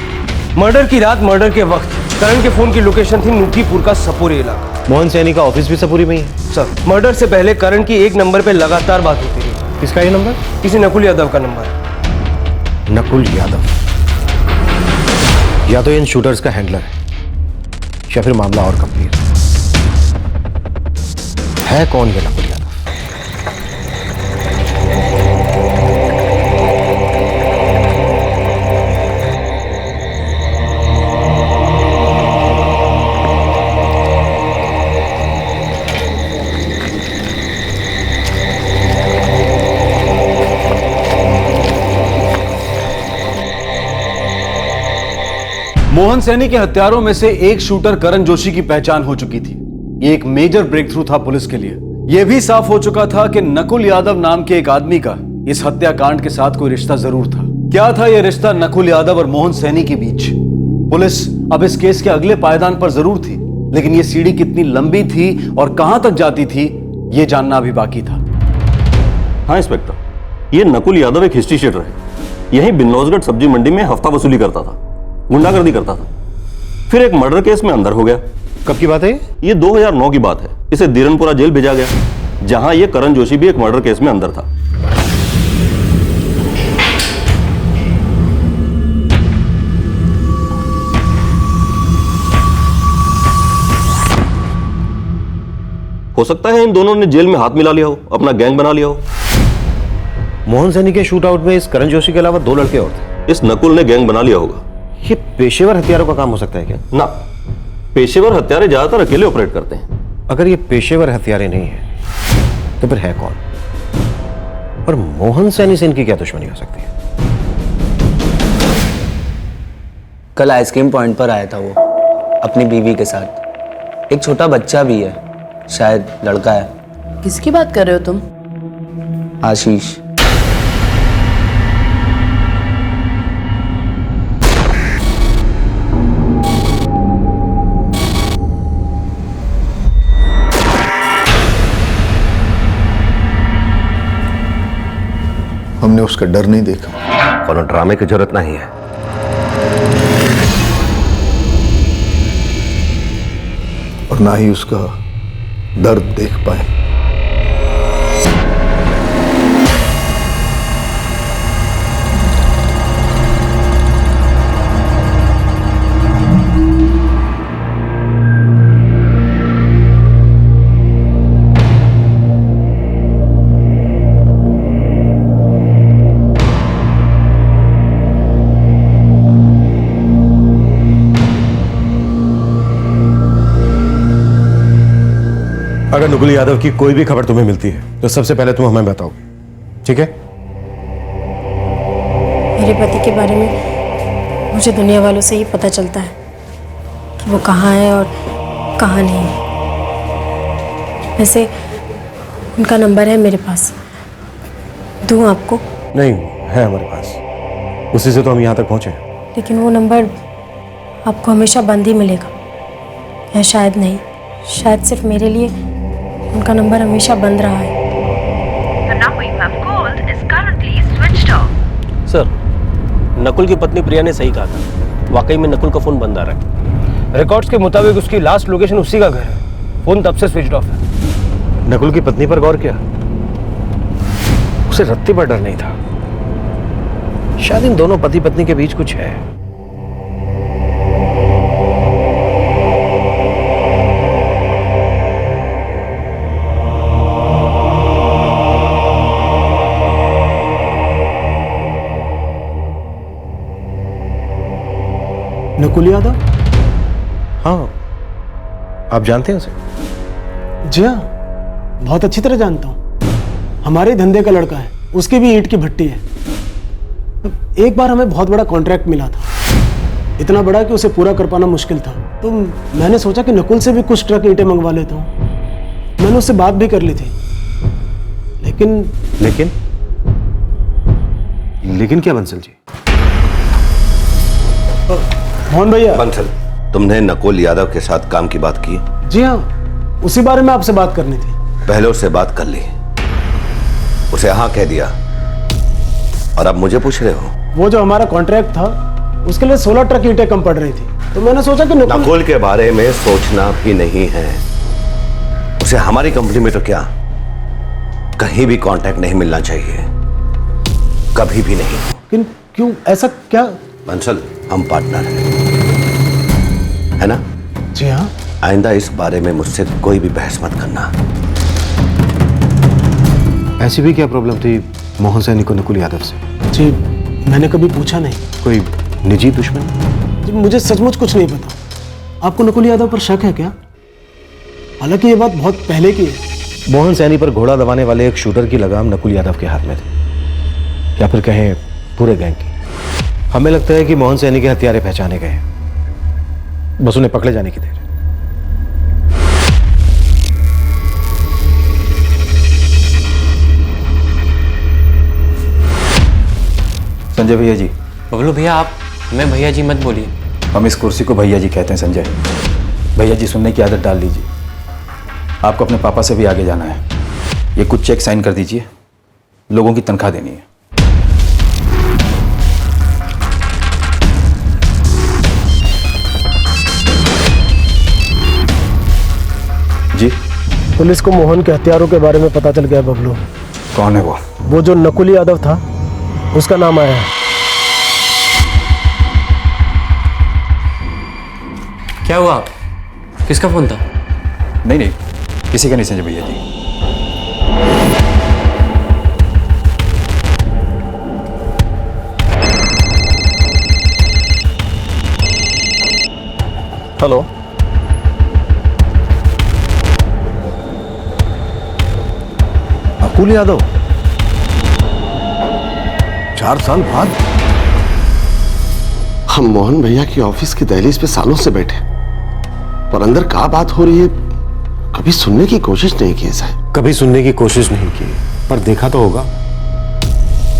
मर्डर की रात, मर्डर के वक्त करण के फोन की लोकेशन थी नूकीपुर का सपूरी इलाका। मोहन सैनी का ऑफिस भी सपूरी में ही है? सर, मर्डर से पहले करण की एक नंबर पे लगातार बात होती रही। किसका ये नंबर? किसी नकुल यादव का नंबर। नकुल यादव? या तो इन शूटर्स का हैंडलर है या फिर मामला और गंभीर है। कौन ये नकुल यादव? मोहन सैनी के हत्यारों में से एक शूटर करण जोशी की पहचान हो चुकी थी। ये एक मेजर ब्रेक थ्रू था पुलिस के लिए। यह भी साफ हो चुका था कि नकुल यादव नाम के एक आदमी का इस हत्याकांड के साथ कोई रिश्ता जरूर था। क्या था यह रिश्ता नकुल यादव और मोहन सैनी के बीच? पुलिस अब इस केस के अगले पायदान पर जरूर थी, लेकिन यह सीढ़ी कितनी लंबी थी और कहां तक जाती थी, यह जानना अभी बाकी था। हाँ इंस्पेक्टर, ये नकुल यादव एक हिस्ट्री शीटर है। यहीं बिन्नौजगढ़ सब्जी मंडी में हफ्ता वसूली करता था, गुंडागर्दी करता था। फिर एक मर्डर केस में अंदर हो गया। कब की बात है ये? 2009 की बात है। इसे धीरनपुरा जेल भेजा गया, जहां ये करण जोशी भी एक मर्डर केस में अंदर था। हो सकता है इन दोनों ने जेल में हाथ मिला लिया हो, अपना गैंग बना लिया हो। मोहन सैनी के शूट आउट में इस करण जोशी के अलावा 2 लड़के और थे। इस नकुल ने गैंग बना लिया होगा। ये पेशेवर हथियारों का काम हो सकता है क्या? ना, पेशेवर हत्यारे ज्यादातर अकेले ऑपरेट करते हैं। अगर ये पेशेवर हत्यारे नहीं है तो फिर है कौन? और मोहन सैनी से इनकी क्या दुश्मनी हो सकती है? कल आइसक्रीम पॉइंट पर आया था वो अपनी बीवी के साथ। एक छोटा बच्चा भी है, शायद लड़का है। किसकी बात कर रहे हो तुम? आशीष। हमने उसका डर नहीं देखा। कोनो ड्रामे की जरूरत नहीं है। और ना ही उसका दर्द देख पाए। अगर नकुल यादव की कोई भी खबर तुम्हें मिलती है तो सबसे पहले तुम हमें बताओगे, ठीक है? मेरे पति के बारे में मुझे दुनिया वालों से ही पता चलता है कि वो कहाँ है और कहाँ नहीं। वैसे उनका नंबर है मेरे पास, दूँ आपको? नहीं, है हमारे पास, उसी से तो हम यहाँ तक पहुँचे। लेकिन वो नंबर आपको हमेशा बंद ही मिलेगा, या शायद नहीं, शायद सिर्फ मेरे लिए उनका नंबर हमेशा बंद रहा है। सर, नकुल की पत्नी प्रिया ने सही कहा था, वाकई में नकुल का फोन बंद आ रहा है। रिकॉर्ड्स के मुताबिक उसकी लास्ट लोकेशन उसी का घर है, फोन तब से स्विच ऑफ है। नकुल की पत्नी पर गौर किया? उसे रत्ती पर डर नहीं था, शायद इन दोनों पति पत्नी के बीच कुछ है। नकुल यादव? हाँ, आप जानते हैं उसे? जी हाँ, बहुत अच्छी तरह जानता हूँ। हमारे धंधे का लड़का है, उसकी भी ईंट की भट्टी है। एक बार हमें बहुत बड़ा कॉन्ट्रैक्ट मिला था, इतना बड़ा कि उसे पूरा कर पाना मुश्किल था। तो मैंने सोचा कि नकुल से भी कुछ ट्रक ईंटें मंगवा लेता हूँ। मैंने उससे बात भी कर ली थी, लेकिन क्या बंसल जी? मोहन भैया। बंसल, तुमने नकुल यादव के साथ काम की बात की? जी हाँ, उसी बारे में आपसे बात करनी थी। पहले उससे बात कर ली, उसे हाँ कह दिया, और अब मुझे पूछ रहे हो? वो जो हमारा कॉन्ट्रैक्ट था, उसके लिए 16 ट्रक ईंटें कम पड़ रही थी, तो मैंने सोचा कि नकुल के बारे में सोचना भी नहीं है। उसे हमारी कंपनी में तो क्या, कहीं भी कांटेक्ट नहीं मिलना चाहिए, कभी भी नहीं। लेकिन क्यों, ऐसा क्या? बंसल, हम पार्टनर हैं, है ना? जी हाँ। आइंदा इस बारे में मुझसे कोई भी बहस मत करना। ऐसी भी क्या प्रॉब्लम थी मोहन सैनी को नकुल यादव से? जी, मैंने कभी पूछा नहीं। कोई निजी दुश्मनी? जी, मुझे सचमुच कुछ नहीं पता। आपको नकुल यादव पर शक है क्या? हालांकि ये बात बहुत पहले की है। मोहन सैनी पर घोड़ा दबाने वाले एक शूटर की लगाम नकुल यादव के हाथ में थी, या फिर कहें पूरे गैंग की। हमें लगता है कि मोहन सैनी के हत्यारे पहचाने गए, बस उन्हें पकड़े जाने की देर है। संजय भैया जी। बबलू भैया, आप मैं भैया जी मत बोलिए। हम इस कुर्सी को भैया जी कहते हैं संजय। भैया जी सुनने की आदत डाल लीजिए। आपको अपने पापा से भी आगे जाना है। ये कुछ चेक साइन कर दीजिए, लोगों की तनख्वाह देनी है। जी, पुलिस को मोहन के हत्यारों के बारे में पता चल गया बबलू। कौन है वो? वो जो नकुल यादव था, उसका नाम आया है। क्या हुआ? किसका फोन था? नहीं, किसी का नहीं संजय भैया जी। हेलो, नकुल यादव 4 साल बाद? हम मोहन भैया की ऑफिस की दहलीज पे सालों से बैठे, पर अंदर क्या बात हो रही है कभी सुनने की कोशिश नहीं की साहब। कभी सुनने की कोशिश नहीं की, पर देखा तो होगा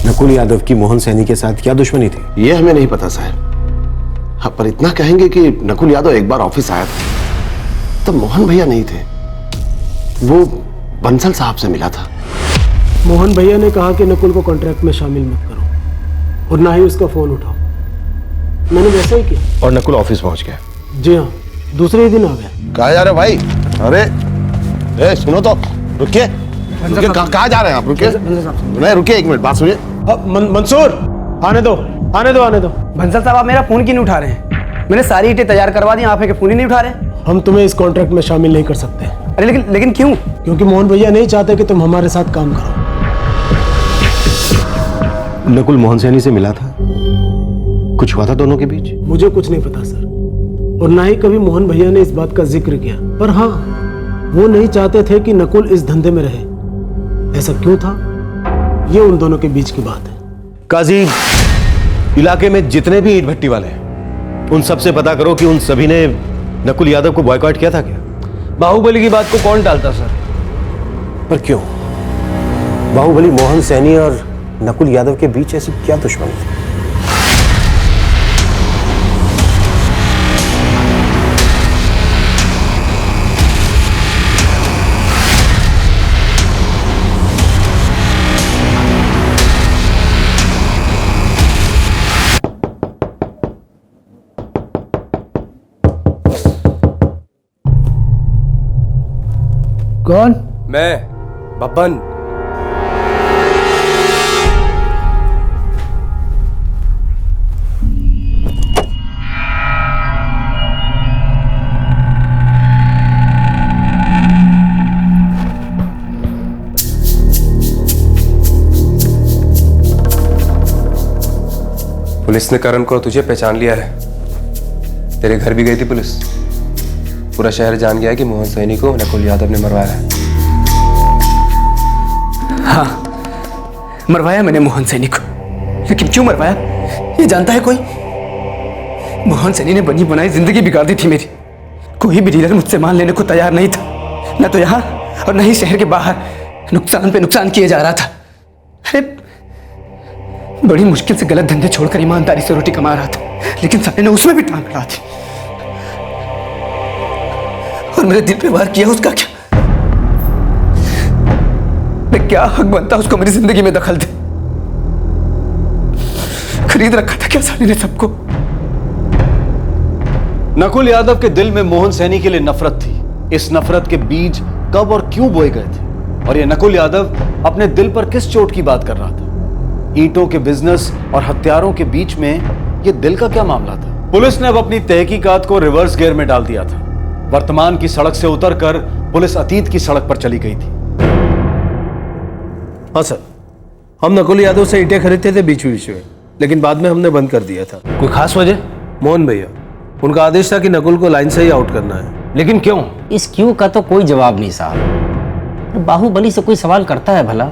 नकुल यादव की मोहन सैनी के साथ क्या दुश्मनी थी? ये हमें नहीं पता साहब। हाँ, पर इतना कहेंगे कि नकुल यादव एक बार ऑफिस आया था, तब मोहन भैया नहीं थे, वो बंसल साहब से मिला था। मोहन भैया ने कहा कि नकुल को कॉन्ट्रैक्ट में शामिल मत करो और ना ही उसका फोन उठाओ। मैंने वैसा ही किया और नकुल ऑफिस पहुंच गया। जी हाँ, दूसरे ही दिन आ गया। कहाँ जा रहे हो भाई? अरे सुनो तो, रुकिए। कहाँ जा रहे हैं आप? रुकिए, नहीं रुकिए, एक मिनट बात सुनिए। मंसूर, आने दो। बंसल साहब, आप मेरा फोन क्यों नहीं उठा रहे हैं? मैंने सारी ईंटें तैयार करवा दी, आप है कि फोन ही नहीं उठा रहे? हम तुम्हें इस कॉन्ट्रैक्ट में शामिल नहीं कर सकते। अरे लेकिन क्यों? क्योंकि मोहन भैया नहीं चाहते कि तुम हमारे साथ काम करो। नकुल मोहन सैनी से मिला था, कुछ हुआ था दोनों के बीच? मुझे कुछ नहीं पता सर, और ना ही कभी मोहन भैया ने इस बात का जिक्र किया। पर हाँ, वो नहीं चाहते थे कि नकुल इस धंधे में रहे। ऐसा क्यों था, ये उन दोनों के बीच की बात है। काजी, इलाके में जितने भी ईंट भट्टी वाले हैं उन सबसे पता करो कि उन सभी ने नकुल यादव को बॉयकॉट किया था क्या? बाहुबली की बात को कौन टालता सर? पर क्यों? बाहुबली मोहन सैनी और नकुल यादव के बीच ऐसी क्या दुश्मनी थी? कौन? मैं बब्बन। पुलिस ने करण को तुझे पहचान लिया है। तेरे घर भी गई थी पुलिस। पूरा शहर जान गया है कि मोहन सैनी को नकुल यादव ने मरवाया है। हाँ, मरवाया मैंने मोहन सैनी को, लेकिन क्यों मरवाया ये जानता है कोई? मोहन सैनी ने बनी बनाई जिंदगी बिगाड़ दी थी मेरी। कोई भी डीलर मुझसे माल लेने को तैयार नहीं था, न तो यहाँ और न ही शहर के बाहर। नुकसान पे नुकसान किए जा रहा था। अरे बड़ी मुश्किल से गलत धंधे छोड़कर ईमानदारी से रोटी कमा रहा था, लेकिन साले ने उसमें भी टांग अड़ा दी और मेरे दिल पे वार किया। उसका क्या, मैं क्या हक बनता उसको मेरी जिंदगी में दखल दे? खरीद रखा था क्या साले ने सबको? नकुल यादव के दिल में मोहन सैनी के लिए नफरत थी। इस नफरत के बीज कब और क्यों बोए गए थे, और यह नकुल यादव अपने दिल पर किस चोट की बात कर रहा था? ईंटों के बिजनेस और हथियारों के बीच में यह दिल का क्या मामला था? पुलिस ने अब अपनी तहकीकात को रिवर्स गियर में डाल दिया था। वर्तमान की सड़क से उतरकर पुलिस अतीत की सड़क पर चली गई थी। हाँ सर, हम नकुल यादव से ईंटें खरीदते थे बीच बीच में, लेकिन बाद में हमने बंद कर दिया था। कोई खास वजह? मोहन भैया, उनका आदेश था कि नकुल को लाइन से ही आउट करना है। लेकिन क्यों? इस क्यों का तो कोई जवाब नहीं साहब। बाहुबली से कोई सवाल करता है भला?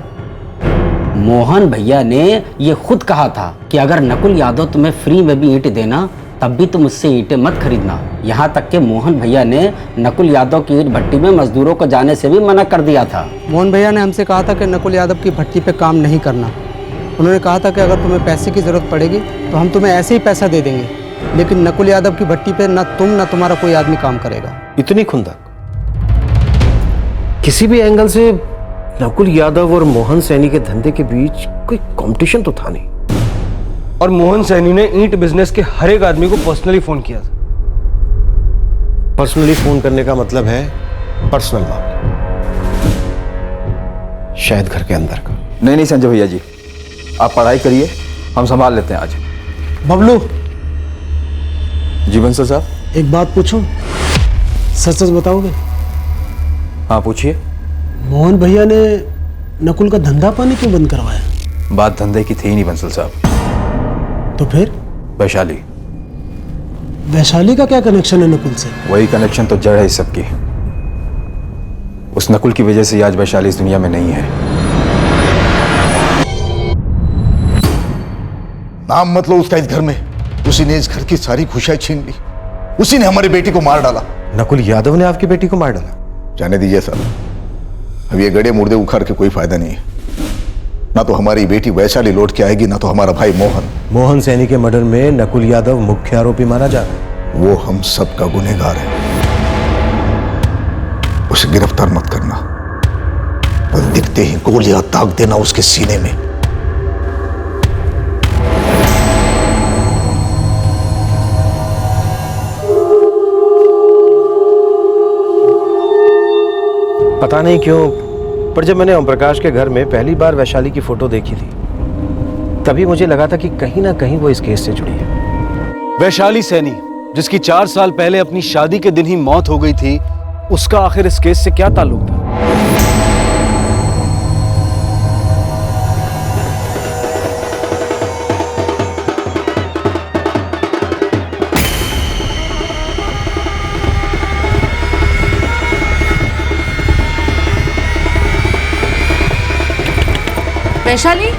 मोहन भैया ने ये खुद कहा था कि अगर नकुल यादव तुम्हें फ्री में भी ईंट देना तब भी तुम उससे ईंटें मत खरीदना। यहाँ तक कि मोहन भैया ने नकुल यादव की ईंट भट्टी में मजदूरों को जाने से भी मना कर दिया था। मोहन भैया ने हमसे कहा था कि नकुल यादव की भट्टी पे काम नहीं करना। उन्होंने कहा था कि अगर तुम्हें पैसे की ज़रूरत पड़ेगी तो हम तुम्हें ऐसे ही पैसा दे देंगे, लेकिन नकुल यादव की भट्टी पे न तुम न तुम्हारा कोई आदमी काम करेगा। इतनी खुंदक? किसी भी एंगल से नकुल यादव और मोहन सैनी के धंधे के बीच कोई कंपटीशन तो था नहीं। और मोहन सैनी ने ईंट बिजनेस के हर एक आदमी को पर्सनली फोन किया था। पर्सनली फोन करने का मतलब है पर्सनल मामला, शायद घर के अंदर का। नहीं संजय भैया जी, आप पढ़ाई करिए, हम संभाल लेते हैं आज। बबलू, जी बंसल साहब। एक बात पूछूं, सच सच बताओगे? हाँ पूछिए। मोहन भैया ने नकुल का धंधा पानी क्यों बंद करवाया? बात धंधे की थी ही नहीं बंसल साहब। तो फिर? वैशाली। वैशाली का क्या कनेक्शन है नकुल से? वही कनेक्शन तो जड़ है इस सब की। उस नकुल की वजह से आज वैशाली इस दुनिया में नहीं है। नाम मत लो उसका इस घर में। उसी ने इस घर की सारी खुशियां छीन ली। उसी ने हमारी बेटी को मार डाला। नकुल यादव ने आपकी बेटी को मार डाला? जाने दीजिए सर, अब ये गड़े मुर्दे उखाड़ के कोई फायदा नहीं है। ना तो हमारी बेटी वैशाली लौट के आएगी, ना तो हमारा भाई मोहन। मोहन सैनी के मर्डर में नकुल यादव मुख्य आरोपी माना जा रहा है। वो हम सब का गुनहगार है। उसे गिरफ्तार मत करना, बस दिखते ही गोलियां दाग देना उसके सीने में। पता नहीं क्यों, पर जब मैंने ओम प्रकाश के घर में पहली बार वैशाली की फोटो देखी थी, तभी मुझे लगा था कि कहीं ना कहीं वो इस केस से जुड़ी है। वैशाली सैनी, जिसकी 4 साल पहले अपनी शादी के दिन ही मौत हो गई थी, उसका आखिर इस केस से क्या ताल्लुक था? वैशाली,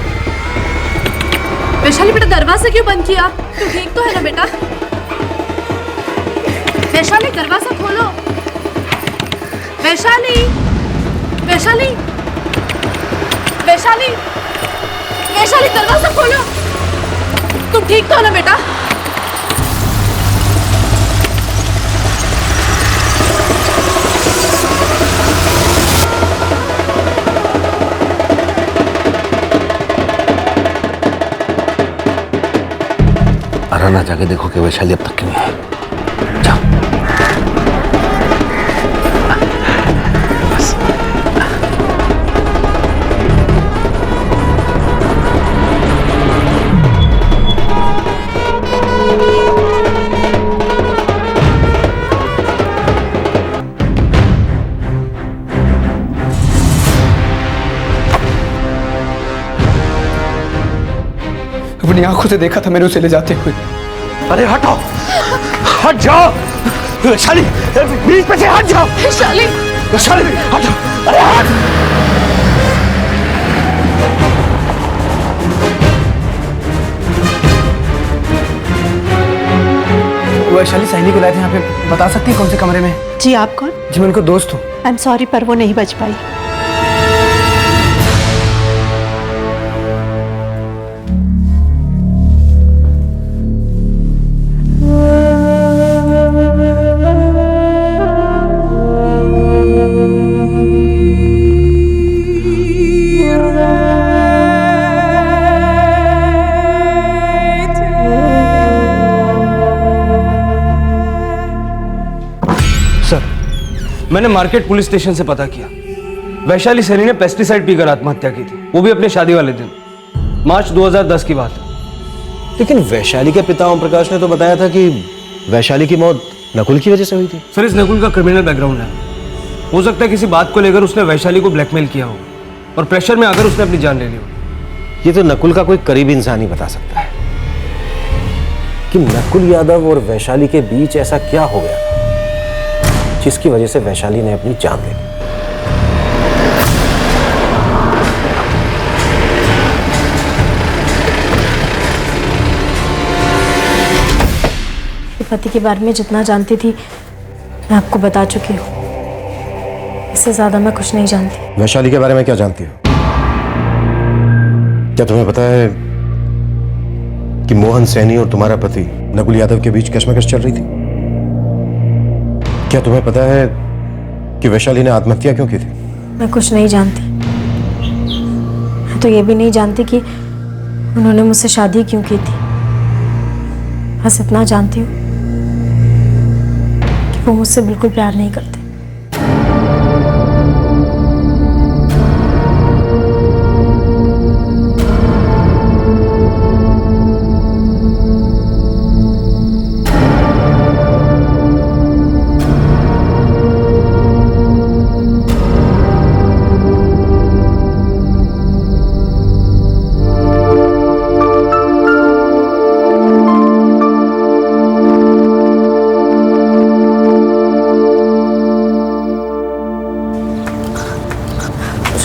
वैशाली बेटा दरवाजा क्यों बंद किया? तू ठीक तो है ना बेटा? वैशाली दरवाजा खोलो। वैशाली, वैशाली, वैशाली, वैशाली दरवाजा खोलो। तुम ठीक तो हो ना बेटा? अराना जाके देखो कि वैशाली अब तक क्यों है। जाओ। बस। अपनी आंखों से देखा था मैंने उसे ले जाते हुए। अरे हटो, हट जाओ वैशाली, बीच में से हट जाओ। वैशाली, वैशाली हटो, अरे हट। वैशाली सैनी को लाए थे यहाँ पे, बता सकती है कौन से कमरे में? जी आप कौन? जी मैं उनको दोस्त हूँ। आई एम सॉरी पर वो नहीं बच पाई। मैंने मार्केट पुलिस स्टेशन से पता किया, वैशाली सैनी ने पेस्टिसाइड पीकर आत्महत्या की थी, वो भी अपने शादी वाले दिन, मार्च 2010 की बात है। लेकिन वैशाली के पिता ओम प्रकाश ने तो बताया था कि वैशाली की मौत नकुल की वजह से हुई थी। सर, इस नकुल का क्रिमिनल बैकग्राउंड है, हो सकता है किसी बात को लेकर उसने वैशाली को ब्लैकमेल किया हो और प्रेशर में आकर उसने अपनी जान ले ली हो। ये तो नकुल का कोई करीबी इंसान ही बता सकता है कि नकुल यादव और वैशाली के बीच ऐसा क्या हो गया जिसकी वजह से वैशाली ने अपनी जान ले ली। पति के बारे में जितना जानती थी मैं आपको बता चुकी हूँ, इससे ज्यादा मैं कुछ नहीं जानती। वैशाली के बारे में क्या जानती हो? क्या तुम्हें पता है कि मोहन सैनी और तुम्हारा पति नकुल यादव के बीच कशमकश चल रही थी? क्या तुम्हें पता है कि वैशाली ने आत्महत्या क्यों की थी? मैं कुछ नहीं जानती। मैं तो ये भी नहीं जानती कि उन्होंने मुझसे शादी क्यों की थी। बस इतना जानती हूँ कि वो मुझसे बिल्कुल प्यार नहीं करते।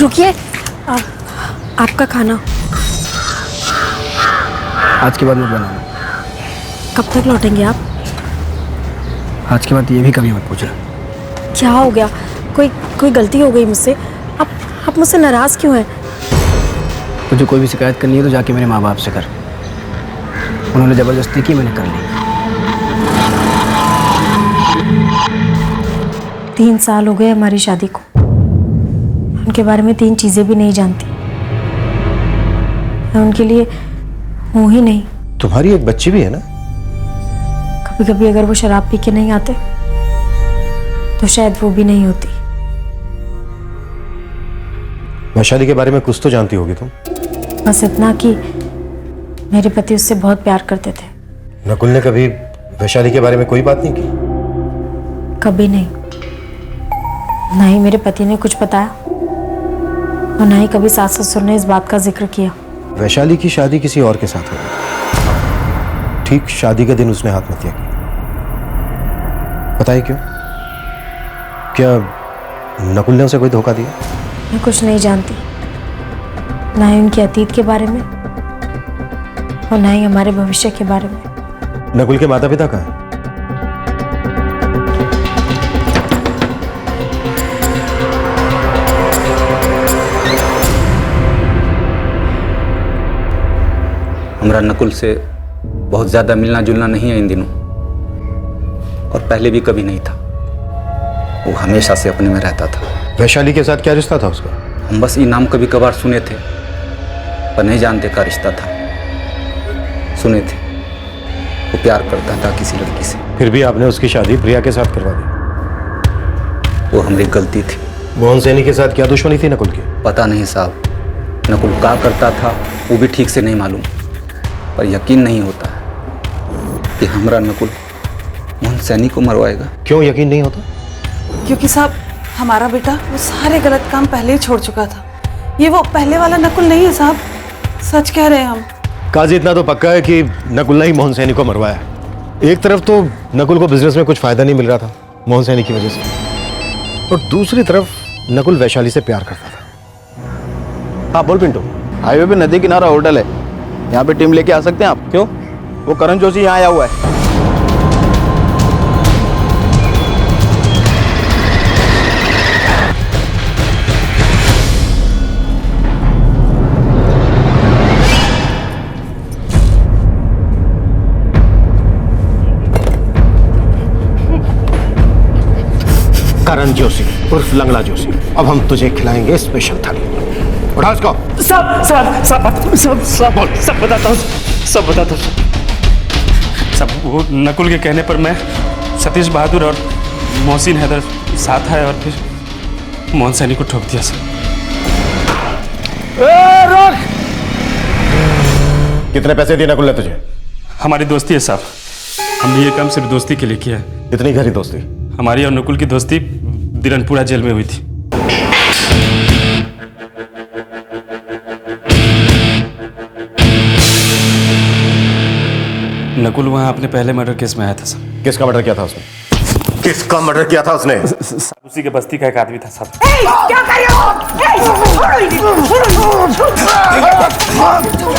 रुकिए, आपका खाना आज के बाद मत बनाना। कब तक लौटेंगे आप? आज के बाद ये भी कभी मत पूछना। क्या हो गया? कोई गलती हो गई मुझसे? आप मुझसे नाराज क्यों हैं? तुझे कोई भी शिकायत करनी है तो जाके मेरे माँ बाप से कर। उन्होंने जबरदस्ती की, मैंने कर ली। 3 साल हो गए हमारी शादी को, उनके बारे में 3 चीजें भी नहीं जानती। मैं उनके लिए हूं ही नहीं। तुम्हारी एक बच्ची भी है ना? कभी कभी अगर वो शराब पी के नहीं आते तो शायद वो भी नहीं होती। वैशाली के बारे में कुछ तो जानती होगी तुम। बस इतना कि मेरे पति उससे बहुत प्यार करते थे। नकुल ने कभी वैशाली के बारे में कोई बात नहीं की? कभी नहीं। ना ही मेरे पति ने कुछ बताया और ना ही कभी सास ससुर ने इस बात का जिक्र किया। वैशाली की शादी किसी और के साथ हो गई। ठीक शादी के दिन उसने आत्महत्या की। बताइए क्यों? क्या नकुल ने उसे कोई धोखा दिया? मैं कुछ नहीं जानती। ना ही उनके अतीत के बारे में और ना ही हमारे भविष्य के बारे में। नकुल के माता पिता कहाँ हैं? हमारा नकुल से बहुत ज़्यादा मिलना जुलना नहीं है इन दिनों, और पहले भी कभी नहीं था। वो हमेशा से अपने में रहता था। वैशाली के साथ क्या रिश्ता था उसका? हम बस इनाम कभी कभार सुने थे, पर नहीं जानते का रिश्ता था। सुने थे वो प्यार करता था किसी लड़की से। फिर भी आपने उसकी शादी प्रिया के साथ करवा दी। वो हमारी गलती थी। मोहन सैनी के साथ क्या दुश्मनी थी नकुल की? पता नहीं साहब, नकुल क्या करता था वो भी ठीक से नहीं मालूम, पर यकीन नहीं होता है कि हमारा नकुल मोहन सैनी को मरवाएगा। क्यों यकीन नहीं होता? क्योंकि साहब हमारा बेटा वो सारे गलत काम पहले ही छोड़ चुका था। ये वो पहले वाला नकुल नहीं है साहब, सच कह रहे हैं हम। काजी इतना तो पक्का है कि नकुल ने ही मोहन सैनी को मरवाया। एक तरफ तो नकुल को बिजनेस में कुछ फायदा नहीं मिल रहा था मोहन सैनी की वजह से, और दूसरी तरफ नकुल वैशाली से प्यार करता था। हाँ बोल पिंटू। हाईवे पे नदी किनारा होटल है, यहाँ पे टीम लेके आ सकते हैं आप? क्यों? वो करण जोशी यहाँ आया हुआ है। करण जोशी उर्फ लंगड़ा जोशी, अब हम तुझे खिलाएंगे स्पेशल थाली। उठा इसको। सब बोल, सब बताता हूँ, सब बताता हूँ। सब वो नकुल के कहने पर मैं सतीश बहादुर और मोहसिन हैदर साथ आए और फिर मोहन सैनी को ठोक दिया सर। कितने पैसे दिए नकुल ने तुझे? हमारी दोस्ती है साहब, हमने ये काम सिर्फ दोस्ती के लिए किया है। इतनी गहरी दोस्ती? हमारी और नकुल की दोस्ती दिरनपुरा जेल में हुई थी। नकुल वहां अपने पहले मर्डर केस में आया था सर। किसका मर्डर किया था उसने? किसका मर्डर किया था उसने? उसी के बस्ती का एक आदमी था साहब। क्या कर रहे हो?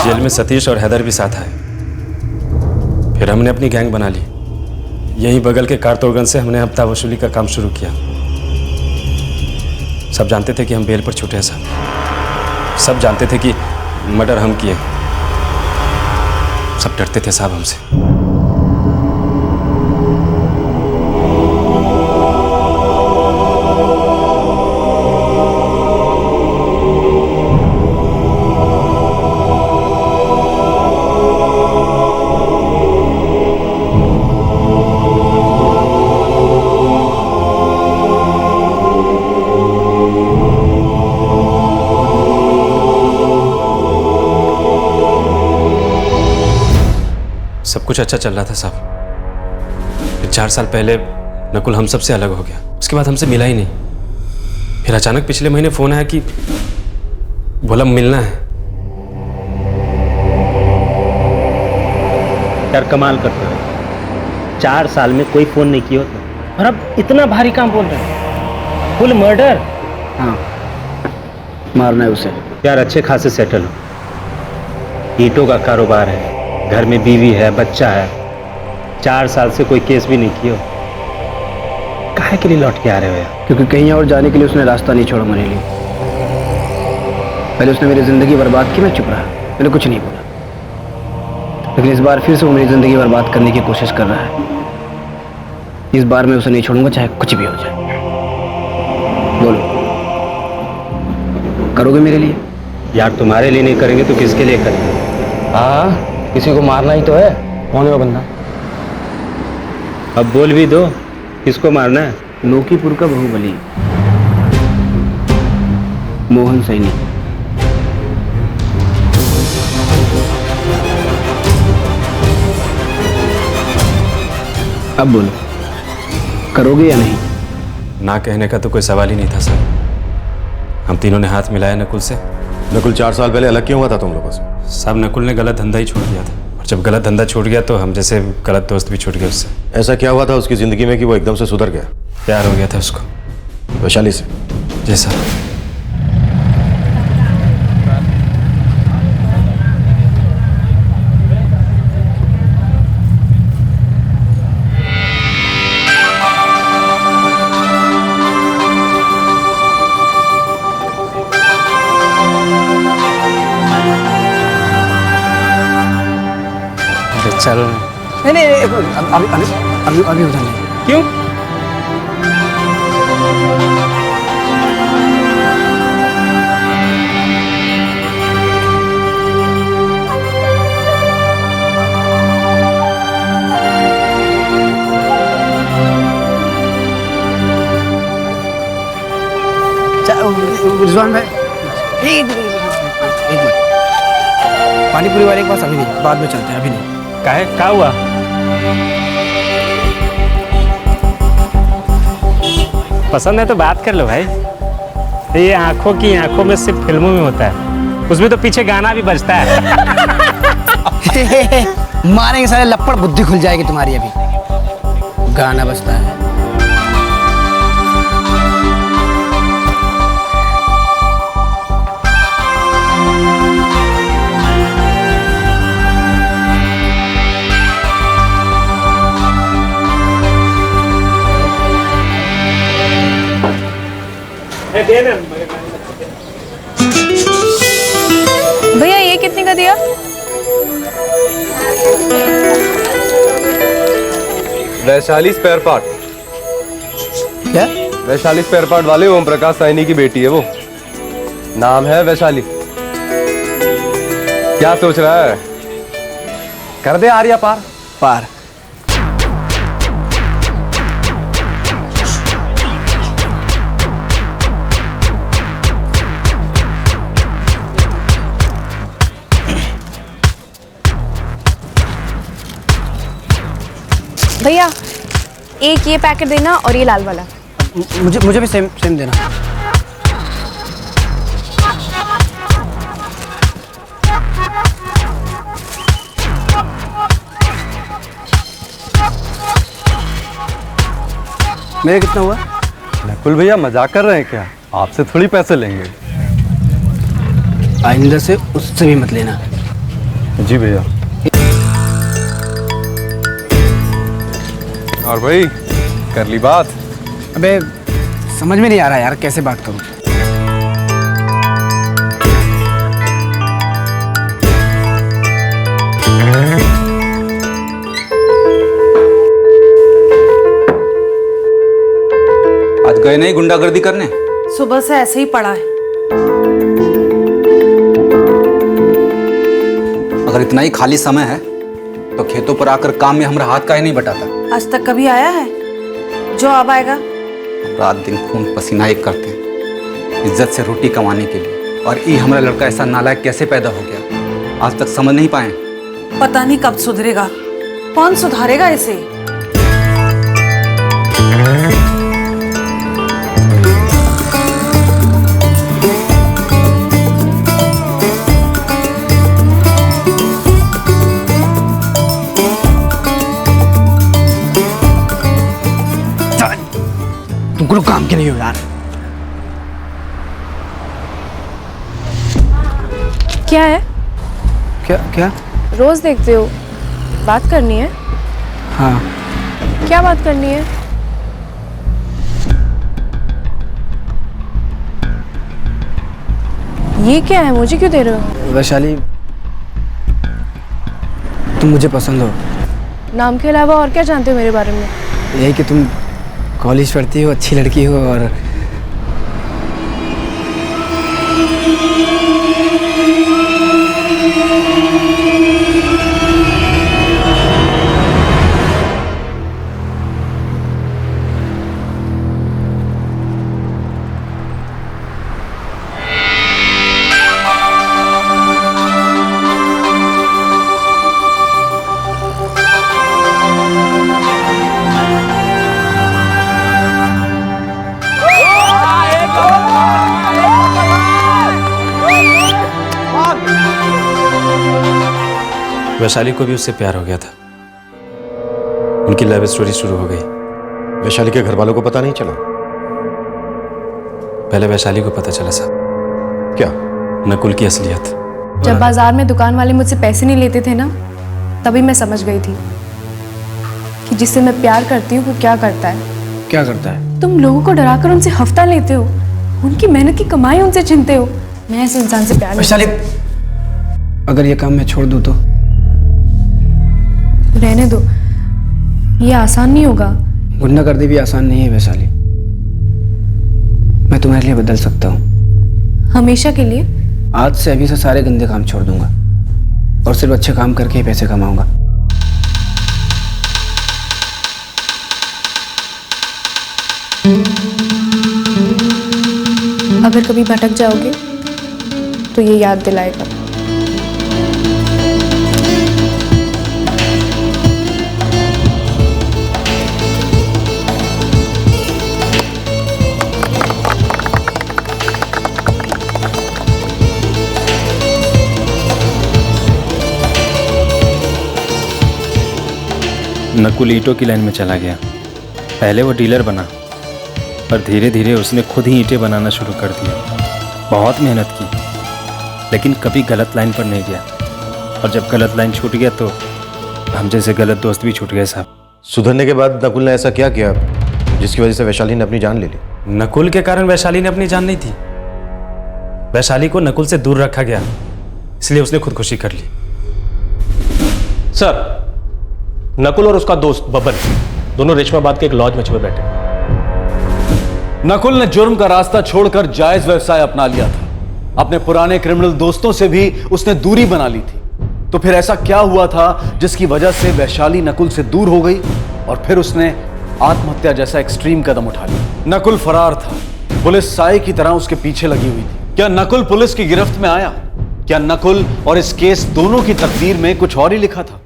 जेल में सतीश और हैदर भी साथ आए। फिर हमने अपनी गैंग बना ली। यहीं बगल के कारतोड़गंज से हमने हफ्ता वसूली का काम शुरू किया। सब जानते थे कि हम बेल पर छूटे हैं साहब। सब जानते थे कि मर्डर हम किए। सब डरते थे साहब हमसे। सब कुछ अच्छा चल रहा था साहब। फिर 4 साल पहले नकुल हम सबसे अलग हो गया। उसके बाद हमसे मिला ही नहीं। फिर अचानक पिछले महीने फोन आया कि बोला मिलना है। यार कमाल करते हो, 4 साल में कोई फोन नहीं किया होता और अब इतना भारी काम बोल रहे हैं। Full murder? हाँ, मारना है उसे। यार अच्छे खासे सेटल हो। ईंटों का कारोबार है, घर में बीवी है, बच्चा है। 4 साल से कोई केस भी नहीं किया। काहे के लिए लौट के आ रहे हो यार? क्योंकि कहीं और जाने के लिए उसने रास्ता नहीं छोड़ा मेरे लिए। पहले उसने मेरी जिंदगी बर्बाद की, मैं चुप रहा, मैंने कुछ नहीं बोला। लेकिन इस बार फिर से वो मेरी जिंदगी बर्बाद करने की कोशिश कर रहा है। इस बार मैं उसे नहीं छोड़ूंगा, चाहे कुछ भी हो जाए। बोलो, करोगे मेरे लिए? यार तुम्हारे लिए नहीं करेंगे तो किसके लिए करेंगे? हाँ, किसी को मारना ही तो है। कौन है वो बंदा? अब बोल भी दो, किसको मारना है? लोकीपुर का बाहुबली मोहन सैनी। अब बोलो, करोगे या नहीं? ना कहने का तो कोई सवाल ही नहीं था सर। हम तीनों ने हाथ मिलाया नकुल से। नकुल 4 साल पहले अलग क्यों हुआ था तुम लोगों से? साहब नकुल ने गलत धंधा ही छोड़ दिया था, और जब गलत धंधा छूट गया तो हम जैसे गलत दोस्त भी छूट गए उससे। ऐसा क्या हुआ था उसकी जिंदगी में कि वो एकदम से सुधर गया? प्यार हो गया था उसको वैशाली से। जी सर। चलो नहीं नहीं अभी अभी अभी अभी उधर नहीं। क्यों? रिजवान भाई एक मिनट, पानी पूरी वाले के पास अभी नहीं, बाद में चलते हैं, अभी नहीं। क्या हुआ? पसंद है तो बात कर लो भाई। ये आंखों की आंखों में सिर्फ फिल्मों में होता है, उसमें तो पीछे गाना भी बजता है। मारेंगे सारे लपड़, बुद्धि खुल जाएगी तुम्हारी। अभी गाना बजता है। भैया ये कितने का दिया? Vaishali spare part. क्या? वैशाली स्पेयर पार्ट वाले ओम प्रकाश सैनी की बेटी है वो, नाम है वैशाली। क्या सोच रहा है? कर दे आर्या पार पार। भैया एक ये पैकेट देना और ये लाल वाला। मुझे भी सेम देना। मेरे कितना हुआ? नकुल भैया मजाक कर रहे हैं क्या? आपसे थोड़ी पैसे लेंगे। आइंदा से उससे भी मत लेना। जी भैया। और भाई कर ली बात? अबे समझ में नहीं आ रहा यार, कैसे बात करूं? आज गए नहीं गुंडागर्दी करने? सुबह से ऐसे ही पड़ा है। अगर इतना ही खाली समय है तो खेतों पर आकर काम में हमारा हाथ काहे नहीं बटाता? आज तक कभी आया है जो अब आएगा? रात दिन खून पसीना एक करते हैं इज्जत से रोटी कमाने के लिए, और ये हमारा लड़का ऐसा नालायक कैसे पैदा हो गया आज तक समझ नहीं पाए। पता नहीं कब सुधरेगा, कौन सुधारेगा इसे? तुमको लोग काम के नहीं हो यार। क्या है? क्या? रोज देखते हो, बात करनी है? हाँ। क्या बात करनी है? ये क्या है, मुझे क्यों दे रहे हो? वैशाली तुम मुझे पसंद हो। नाम के अलावा और क्या जानते हो मेरे बारे में? यही कि तुम कॉलेज पढ़ती हो, अच्छी लड़की हो, और वैशाली को भी उससे प्यार हो गया था। उनकी लव स्टोरी शुरू हो गई। वैशाली के घर वालों को पता नहीं चला? पहले वैशाली को पता चला साहब। क्या? नकुल की असलियत। जब बाजार में दुकान वाले मुझसे पैसे नहीं लेते थे ना, तभी मैं समझ गई थी कि जिससे मैं प्यार करती हूँ वो क्या करता है। क्या करता है? तुम लोगों को डराकर उनसे हफ्ता लेते हो, उनकी मेहनत की कमाई उनसे छीनते हो। मैं ऐसे इंसान से प्यार नहीं वैशाली, अगर ये काम मैं छोड़ दूँ तो रहने दो, ये आसान नहीं होगा। गुंडागर्दी भी आसान नहीं है वैशाली। मैं तुम्हारे लिए बदल सकता हूँ। हमेशा के लिए? आज से अभी से सारे गंदे काम छोड़ दूंगा और सिर्फ अच्छे काम करके ही पैसे कमाऊंगा। अगर कभी भटक जाओगे तो ये याद दिलाएगा। नकुल ईंटों की लाइन में चला गया। पहले वो डीलर बना, पर धीरे धीरे उसने खुद ही ईंटें बनाना शुरू कर दिया। बहुत मेहनत की, लेकिन कभी गलत लाइन पर नहीं गया। और जब गलत लाइन छूट गया तो हम जैसे गलत दोस्त भी छूट गए साहब। सुधरने के बाद नकुल ने ऐसा क्या किया जिसकी वजह से वैशाली ने अपनी जान ले ली? नकुल के कारण वैशाली ने अपनी जान नहीं थी। वैशाली को नकुल से दूर रखा गया, इसलिए उसने खुदकुशी कर ली। सर, नकुल और उसका दोस्त बबन दोनों रेशमाबाद के एक लॉज में छुपे बैठे। नकुल ने जुर्म का रास्ता छोड़कर जायज व्यवसाय अपना लिया था। अपने पुराने क्रिमिनल दोस्तों से भी उसने दूरी बना ली थी। तो फिर ऐसा क्या हुआ था जिसकी वजह से वैशाली नकुल से दूर हो गई और फिर उसने आत्महत्या जैसा एक्सट्रीम कदम उठा लिया? नकुल फरार था, पुलिस साए की तरह उसके पीछे लगी हुई थी। क्या नकुल पुलिस की गिरफ्त में आया? क्या नकुल और इस केस दोनों की तकदीर में कुछ और ही लिखा था?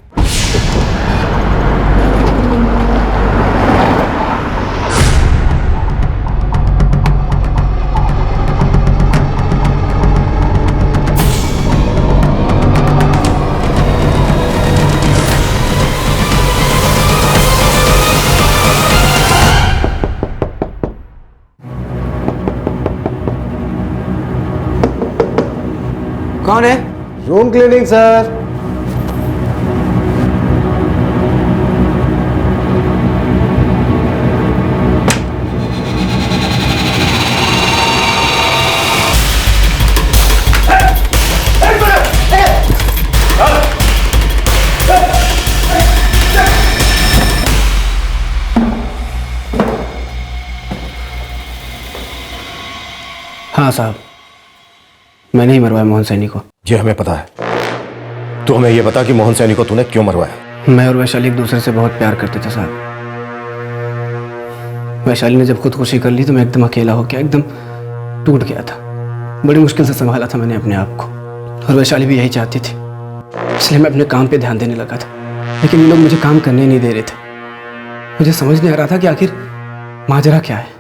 कौन है? Room cleaning sir. हाँ साहब, मैंने ही मरवाया मोहन सैनी को। ये हमें पता है। तो हमें ये बता कि मोहन सैनी को तूने क्यों मरवाया? मैं और वैशाली एक दूसरे से बहुत प्यार करते थे साहब। वैशाली ने जब खुदकुशी कर ली तो मैं एकदम अकेला हो गया, एकदम टूट गया था। बड़ी मुश्किल से संभाला था मैंने अपने आप को, और वैशाली भी यही चाहती थी, इसलिए मैं अपने काम पे ध्यान देने लगा था। लेकिन ये लोग मुझे काम करने नहीं दे रहे थे। मुझे समझ नहीं आ रहा था कि आखिर माजरा क्या है।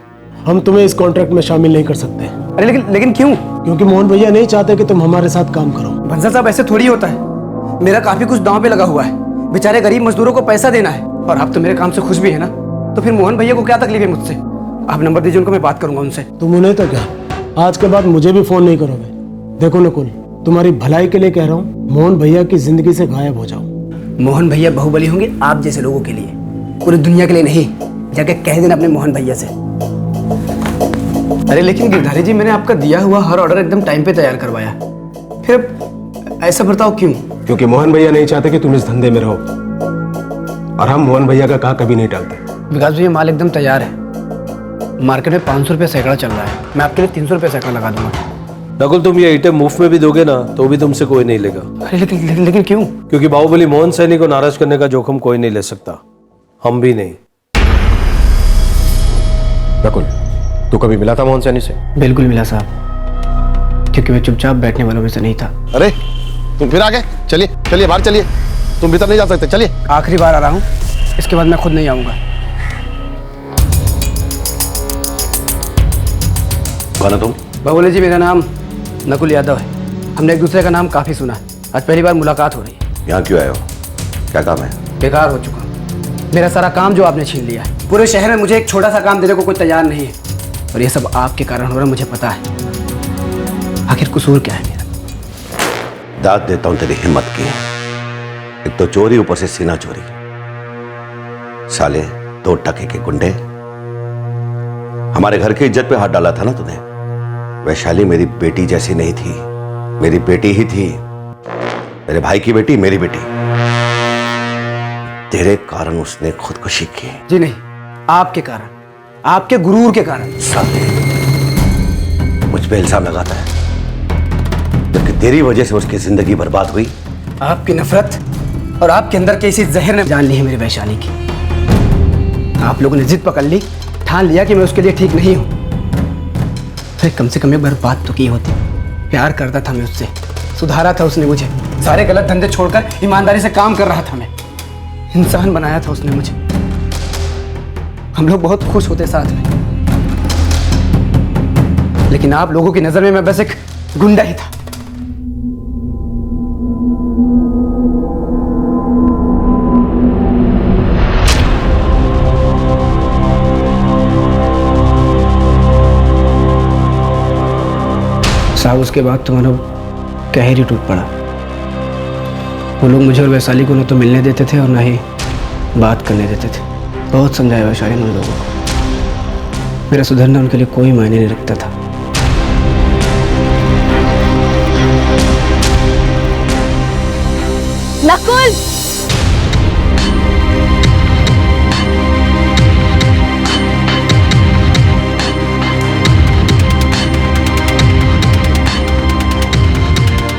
हम तुम्हें इस कॉन्ट्रैक्ट में शामिल नहीं कर सकते। अरे लेकिन क्यों? क्योंकि मोहन भैया नहीं चाहते कि तुम हमारे साथ काम करो। बंसल साहब, ऐसे थोड़ी होता है। मेरा काफी कुछ दांव पे लगा हुआ है। बेचारे गरीब मजदूरों को पैसा देना है, और आप तो मेरे काम से खुश भी है ना, तो फिर मोहन भैया को क्या तकलीफ है मुझसे? आप नंबर दीजिए उनको, मैं बात करूंगा उनसे। तुम उन्हें तो क्या, आज के बाद मुझे भी फोन नहीं करोगे। देखो नकुल, तुम्हारी भलाई के लिए कह रहा हूँ, मोहन भैया की जिंदगी से गायब हो जाओ। मोहन भैया बाहुबली होंगे आप जैसे लोगों के लिए, पूरी दुनिया के लिए नहीं। जाके कह देना अपने मोहन भैया से। अरे लेकिन गिरधारी जी, मैंने आपका दिया हुआ हर ऑर्डर एकदम टाइम पे तैयार करवाया, फिर ऐसा बर्ताव क्यों? क्योंकि मोहन भैया नहीं चाहते कि तुम इस धंधे में रहो, और हम मोहन भैया का कहा कभी नहीं टालते। विकास भैया, माल एकदम तैयार है। मार्केट में 500 रुपये सैकड़ा चल रहा है, मैं आपके लिए 300 रुपये सैकड़ा लगा दूंगा। नकुल, तुम ये ईंटें मुफ्त में भी दोगे ना तो भी तुमसे कोई नहीं लेगा। अरे लेकिन क्यों? क्योंकि बाहुबली मोहन सैनी को नाराज करने का जोखिम कोई नहीं ले सकता, हम भी नहीं। नकुल, तू कभी मिला था मोहन सैनी से? बिल्कुल मिला साहब, क्योंकि मैं चुपचाप बैठने वालों में से नहीं था। अरे तुम फिर आ गए? चलिए चलिए बाहर चलिए, तुम भीतर नहीं जा सकते, चलिए। आखिरी बार आ रहा हूँ, इसके बाद मैं खुद नहीं आऊंगा। कौन है तुम? बाबूले जी, मेरा नाम नकुल यादव है। हमने एक दूसरे का नाम काफी सुना है, आज पहली बार मुलाकात हो रही है। यहाँ क्यों आए हो? क्या काम है? बेकार हो चुका मेरा सारा काम जो आपने छीन लिया है। पूरे शहर में मुझे एक छोटा सा काम देने को कोई तैयार नहीं है, और ये सब आपके कारण हो रहा है, मुझे पता है। आखिर कसूर क्या है मेरा? दाद देता हूं तेरी हिम्मत की। एक तो चोरी, ऊपर से सीना चोरी। साले 2 टके के गुंडे, हमारे घर की इज्जत पे हाथ डाला था ना तूने। वैशाली मेरी बेटी जैसी नहीं थी, मेरी बेटी ही थी। मेरे भाई की बेटी मेरी बेटी। तेरे कारण उसने खुदकुशी की। जी नहीं, आपके कारण, आपके गुरूर के कारण। साले, मुझ पे इल्जाम लगाता है जबकि तेरी वजह से उसकी जिंदगी बर्बाद हुई। आपकी नफरत और आपके अंदर के इसी जहर ने जान ली है मेरी वैशाली की। आप लोगों ने जिद पकड़ ली, ठान लिया कि मैं उसके लिए ठीक नहीं हूं। फिर कम से कम एक बार बात तो की होती। प्यार करता था मैं उससे, सुधारा था उसने मुझे, सारे गलत धंधे छोड़कर ईमानदारी से काम कर रहा था मैं। इंसान बनाया था उसने मुझे। हम लोग बहुत खुश होते साथ में, लेकिन आप लोगों की नजर में मैं बस एक गुंडा ही था। साहब, उसके बाद तुम्हारा कहर ही टूट पड़ा। वो लोग मुझे और वैशाली को न तो मिलने देते थे और ना ही बात करने देते थे। बहुत समझाया वैशाली ने उन लोगों को। मेरा सुधरना उनके लिए कोई मायने नहीं रखता था। नकुल!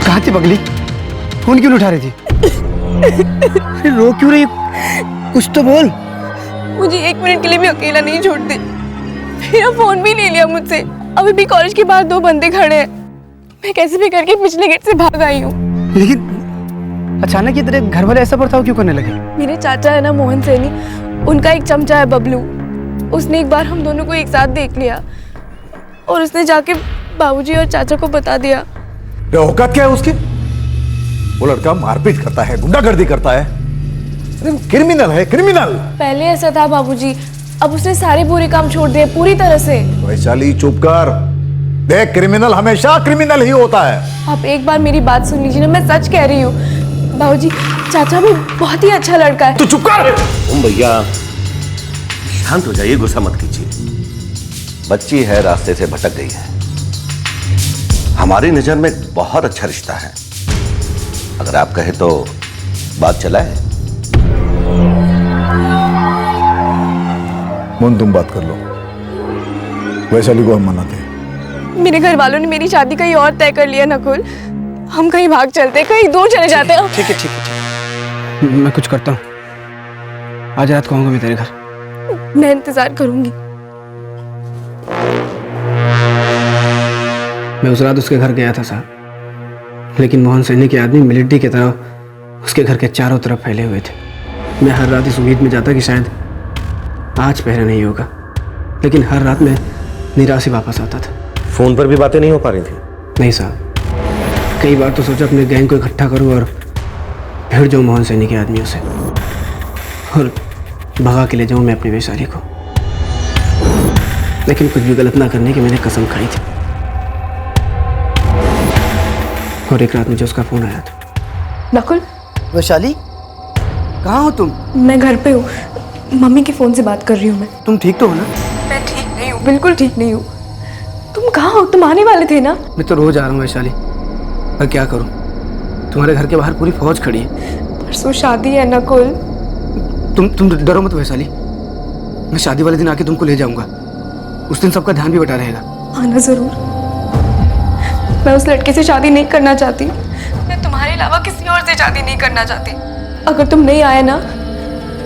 कहाँ थी पगली? फोन क्यों नहीं उठा रही थी? अरे रो क्यों रही? कुछ तो बोल। मुझे 1 मिनट के लिए भी अकेला नहीं छोड़ते। मेरा फोन भी ले लिया मुझसे। अभी भी कॉलेज के बाहर 2 बंदे खड़े हैं। मैं कैसे भी करके पिछले गेट से भाग आई हूँ। लेकिन अचानक ये तेरे घर वाले ऐसा बर्ताव क्यों करने लगे? मेरे चाचा है ना मोहन सैनी, उनका एक चमचा है बबलू। उसने एक बार हम दोनों को एक साथ देख लिया और उसने जाके बाबूजी और चाचा को बता दिया। औकात क्या है उसकी? वो लड़का मारपीट करता है, गुंडागर्दी करता है। अरे वो क्रिमिनल है, क्रिमिनल। पहले ऐसा था बाबूजी, अब उसने सारे बुरे काम छोड़ दिए पूरी तरह से। वैशाली चुप कर। देख, क्रिमिनल हमेशा क्रिमिनल ही होता है। आप एक बार मेरी बात सुन लीजिए ना, मैं सच कह रही हूँ। बाबूजी, चाचा भी बहुत ही अच्छा लड़का है। तू चुप कर। तुम भैया शांत हो जाइए, गुस्सा मत कीजिए। बच्ची है, रास्ते से भटक गई है। हमारी नजर में बहुत अच्छा रिश्ता है। अगर आप कहे तो बात चलाए। मोहन, तुम बात कर लो। वैशाली को हम मनाते हैं। मेरे घर वालों ने मेरी शादी कहीं और तय कर लिया नकुल। हम कहीं भाग चलते, कहीं दूर चले जाते हैं। ठीक है, ठीक है। मैं कुछ करता हूँ। आज रात को आऊंगा मैं तेरे घर। मैं इंतजार करूंगी। मैं उस रात उसके घर गया था साहब, लेकिन मोहन सैनी के आदमी मिलिट्री की तरह उसके घर के चारों तरफ फैले हुए थे। मैं हर रात इस उम्मीद में जाता कि शायद आज पहरा नहीं होगा, लेकिन हर रात मैं निराश ही वापस आता था। फोन पर भी बातें नहीं हो पा रही थी? नहीं साहब, कई बार तो सोचा अपने गैंग को इकट्ठा करूं और भिड़ जाऊं मोहन सैनी के आदमियों से और भगा के ले जाऊं मैं अपनी वैशाली को, लेकिन कुछ भी गलत ना करने की मैंने कसम खाई थी। और एक रात मुझे उसका फोन आया था। नकुल! वैशाली, कहाँ हो तुम? मैं घर पे हूँ, मम्मी के फोन से बात कर रही हूँ मैं। तुम ठीक तो हो ना? मैं ठीक नहीं हूँ, बिल्कुल ठीक नहीं हूँ। तुम कहाँ हो? तुम आने वाले थे ना? मैं तो रोज आ रहा हूँ वैशाली, पर क्या करूँ, तुम्हारे घर के बाहर पूरी फौज खड़ी है। परसों शादी है नकुल। तुम डरो मत वैशाली, मैं शादी वाले दिन आके तुमको ले जाऊंगा। उस दिन सबका ध्यान भी बटा रहेगा। आना जरूर। मैं उस लड़के से शादी नहीं करना चाहती। मैं तुम्हारे अलावा किसी और से शादी नहीं करना चाहती। अगर तुम नहीं आए ना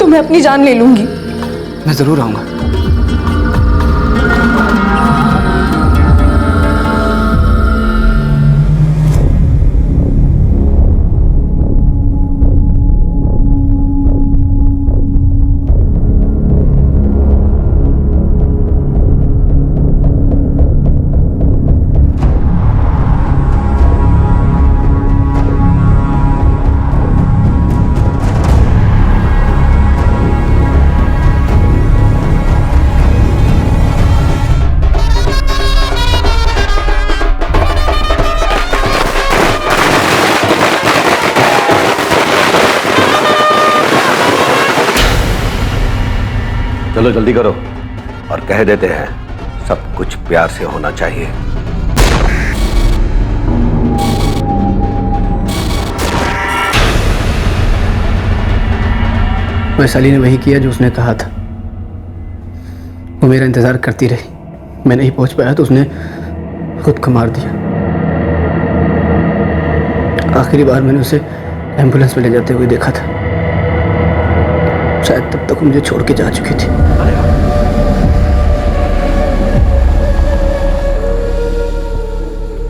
तो मैं अपनी जान ले लूंगी। मैं जरूर आऊंगा। चलो जल्दी करो और कह देते हैं सब कुछ प्यार से होना चाहिए। वैशाली ने वही किया जो उसने कहा था। वो मेरा इंतजार करती रही, मैं नहीं पहुंच पाया तो उसने खुद को मार दिया। आखिरी बार मैंने उसे एम्बुलेंस में ले जाते हुए देखा था, शायद तब तक मुझे छोड़ के जा चुकी थी।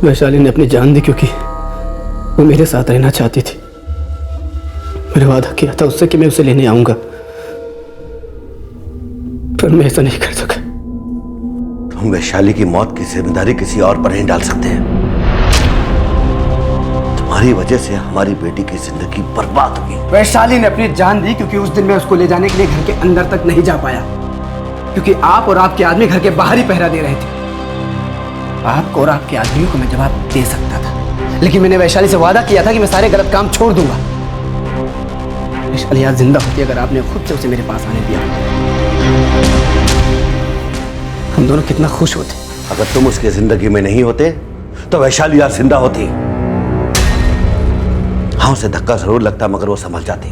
वैशाली ने अपनी जान दी क्योंकि वो मेरे साथ रहना चाहती थी। मैंने वादा किया था उससे कि मैं उसे लेने आऊंगा, पर मैं ऐसा नहीं कर सका। तुम वैशाली की मौत की जिम्मेदारी किसी और पर नहीं डाल सकते। तुम्हारी वजह से हमारी बेटी की जिंदगी बर्बाद हुई। वैशाली ने अपनी जान दी क्योंकि उस दिन मैं उसको ले जाने के लिए घर के अंदर तक नहीं जा पाया, क्योंकि आप और आपके आदमी घर के बाहर ही पहरा दे रहे थे। आपको और आपके आदमियों को मैं जवाब दे सकता था, लेकिन मैंने वैशाली से वादा किया था कि मैं सारे गलत काम छोड़ दूंगा। वैशाली आज जिंदा होती अगर आपने खुद से उसे मेरे पास आने दिया। हम दोनों कितना खुश होते। अगर तुम उसकी जिंदगी में नहीं होते तो वैशाली आज जिंदा होती। हाँ, उसे धक्का जरूर लगता मगर वो संभल जाती।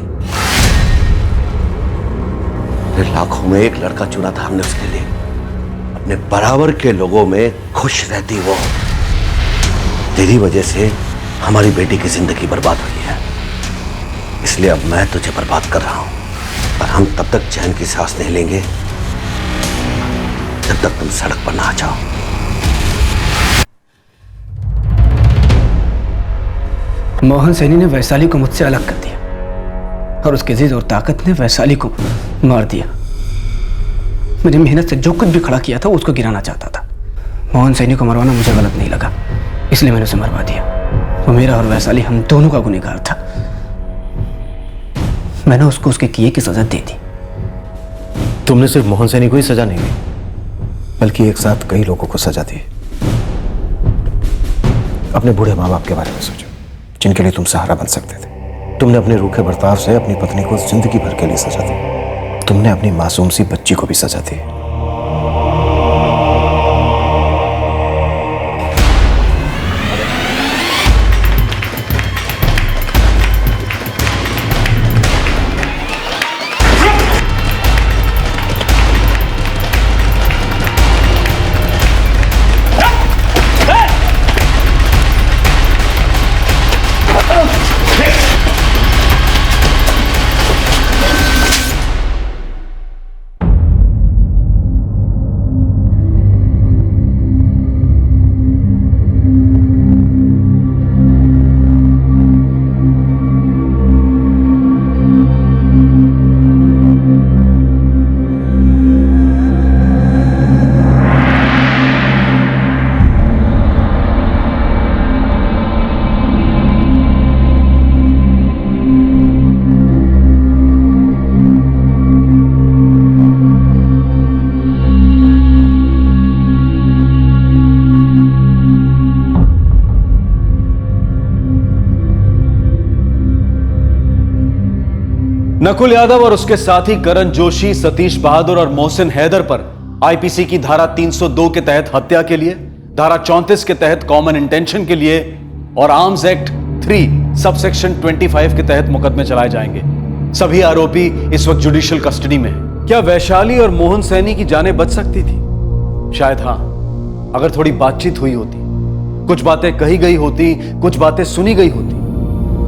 लाखों में एक लड़का चुना था हमने उसके लिए। अपने बराबर के लोगों में खुश रहती वो। तेरी वजह से हमारी बेटी की जिंदगी बर्बाद हुई है, इसलिए अब मैं तुझे बर्बाद कर रहा हूं। और हम तब तक चैन की सांस नहीं लेंगे जब तक तुम सड़क पर ना आ जाओ। मोहन सैनी ने वैशाली को मुझसे अलग कर दिया और उसके जिद और ताकत ने वैशाली को मार दिया। मेरी मेहनत से जो कुछ भी खड़ा किया था उसको गिराना चाहता था। मोहन सैनी को मरवाना मुझे गलत नहीं लगा, इसलिए मैंने उसे मरवा दिया। वो मेरा और वैशाली हम दोनों का गुनहगार था। मैंने उसको उसके किए की सजा दे दी। तुमने सिर्फ मोहन सैनी को ही सजा नहीं दी, बल्कि एक साथ कई लोगों को सजा दी। अपने बूढ़े माँ बाप के बारे में सोचो, जिनके लिए तुम सहारा बन सकते थे। तुमने अपने रूखे बर्ताव से अपनी पत्नी को जिंदगी भर के लिए सजा दी। तुमने अपनी मासूम सी बच्ची को भी सजा दी। नकुल यादव और उसके साथी करण जोशी, सतीश बहादुर और मोहसिन हैदर पर आईपीसी की धारा 302 के तहत हत्या के लिए, धारा 34 के तहत कॉमन इंटेंशन के लिए और आर्म्स एक्ट 3 सबसेक्शन 25 के तहत मुकदमे चलाए जाएंगे। सभी आरोपी इस वक्त जुडिशियल कस्टडी में हैं। क्या वैशाली और मोहन सैनी की जानें बच सकती थी? शायद हाँ, अगर थोड़ी बातचीत हुई होती, कुछ बातें कही गई होती, कुछ बातें सुनी गई होती,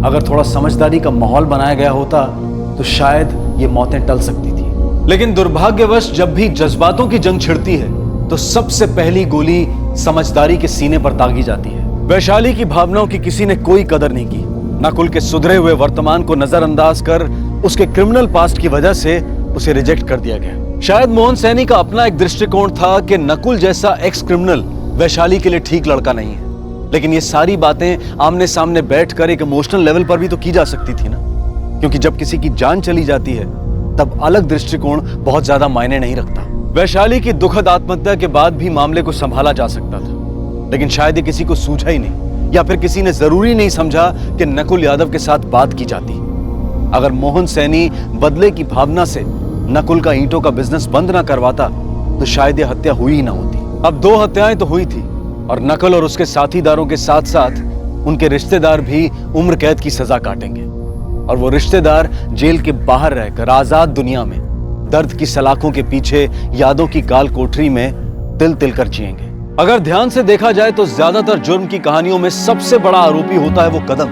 अगर थोड़ा समझदारी का माहौल बनाया गया होता तो शायद ये मौतें टल सकती थी। लेकिन दुर्भाग्यवश जब भी जज्बातों की जंग छिड़ती है तो सबसे पहली गोली समझदारी के सीने पर दागी जाती है। वैशाली की भावनाओं की किसी ने कोई कदर नहीं की। नकुल के सुधरे हुए वर्तमान को नजरअंदाज कर उसके क्रिमिनल पास्ट की वजह से उसे रिजेक्ट कर दिया गया। शायद मोहन सैनी का अपना एक दृष्टिकोण था कि नकुल जैसा एक्स क्रिमिनल वैशाली के लिए ठीक लड़का नहीं है। लेकिन ये सारी बातें आमने सामने बैठकर एक इमोशनल लेवल पर भी तो की जा सकती थी ना, क्योंकि जब किसी की जान चली जाती है तब अलग दृष्टिकोण बहुत ज्यादा मायने नहीं रखता। वैशाली की दुखद आत्महत्या के बाद भी मामले को संभाला जा सकता था, लेकिन शायद ये किसी को सूझा ही नहीं, या फिर किसी ने जरूरी नहीं समझा कि नकुल यादव के साथ बात की जाती। अगर मोहन सैनी बदले की भावना से नकुल का ईंटों का बिजनेस बंद ना करवाता तो शायद ये हत्या हुई ही ना होती। अब 2 हत्याएं तो हुई थी और नकुल और उसके साथीदारों के साथ साथ उनके रिश्तेदार भी उम्र कैद की सजा काटेंगे। और वो रिश्तेदार जेल के बाहर रहकर आजाद दुनिया में दर्द की सलाखों के पीछे यादों की काल कोठरी में तिल तिल कर जिएंगे। अगर ध्यान से देखा जाए तो ज्यादातर जुर्म की कहानियों में सबसे बड़ा आरोपी होता है वो कदम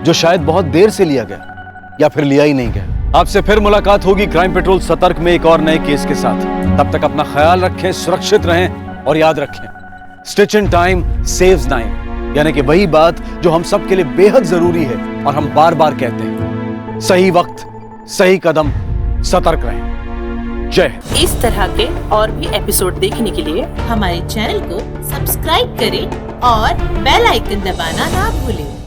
जो शायद बहुत देर से लिया गया या फिर लिया ही नहीं गया। आपसे फिर मुलाकात होगी क्राइम पेट्रोल सतर्क में एक और नए केस के साथ। तब तक अपना ख्याल रखें, सुरक्षित रहें और याद रखें, stitch in time saves time, यानी कि वही बात जो हम सब के लिए बेहद जरूरी है और हम बार बार कहते हैं, सही वक्त सही कदम, सतर्क रहें। जय हिंद। इस तरह के और भी एपिसोड देखने के लिए हमारे चैनल को सब्सक्राइब करें और बेल आइकन दबाना ना भूलें।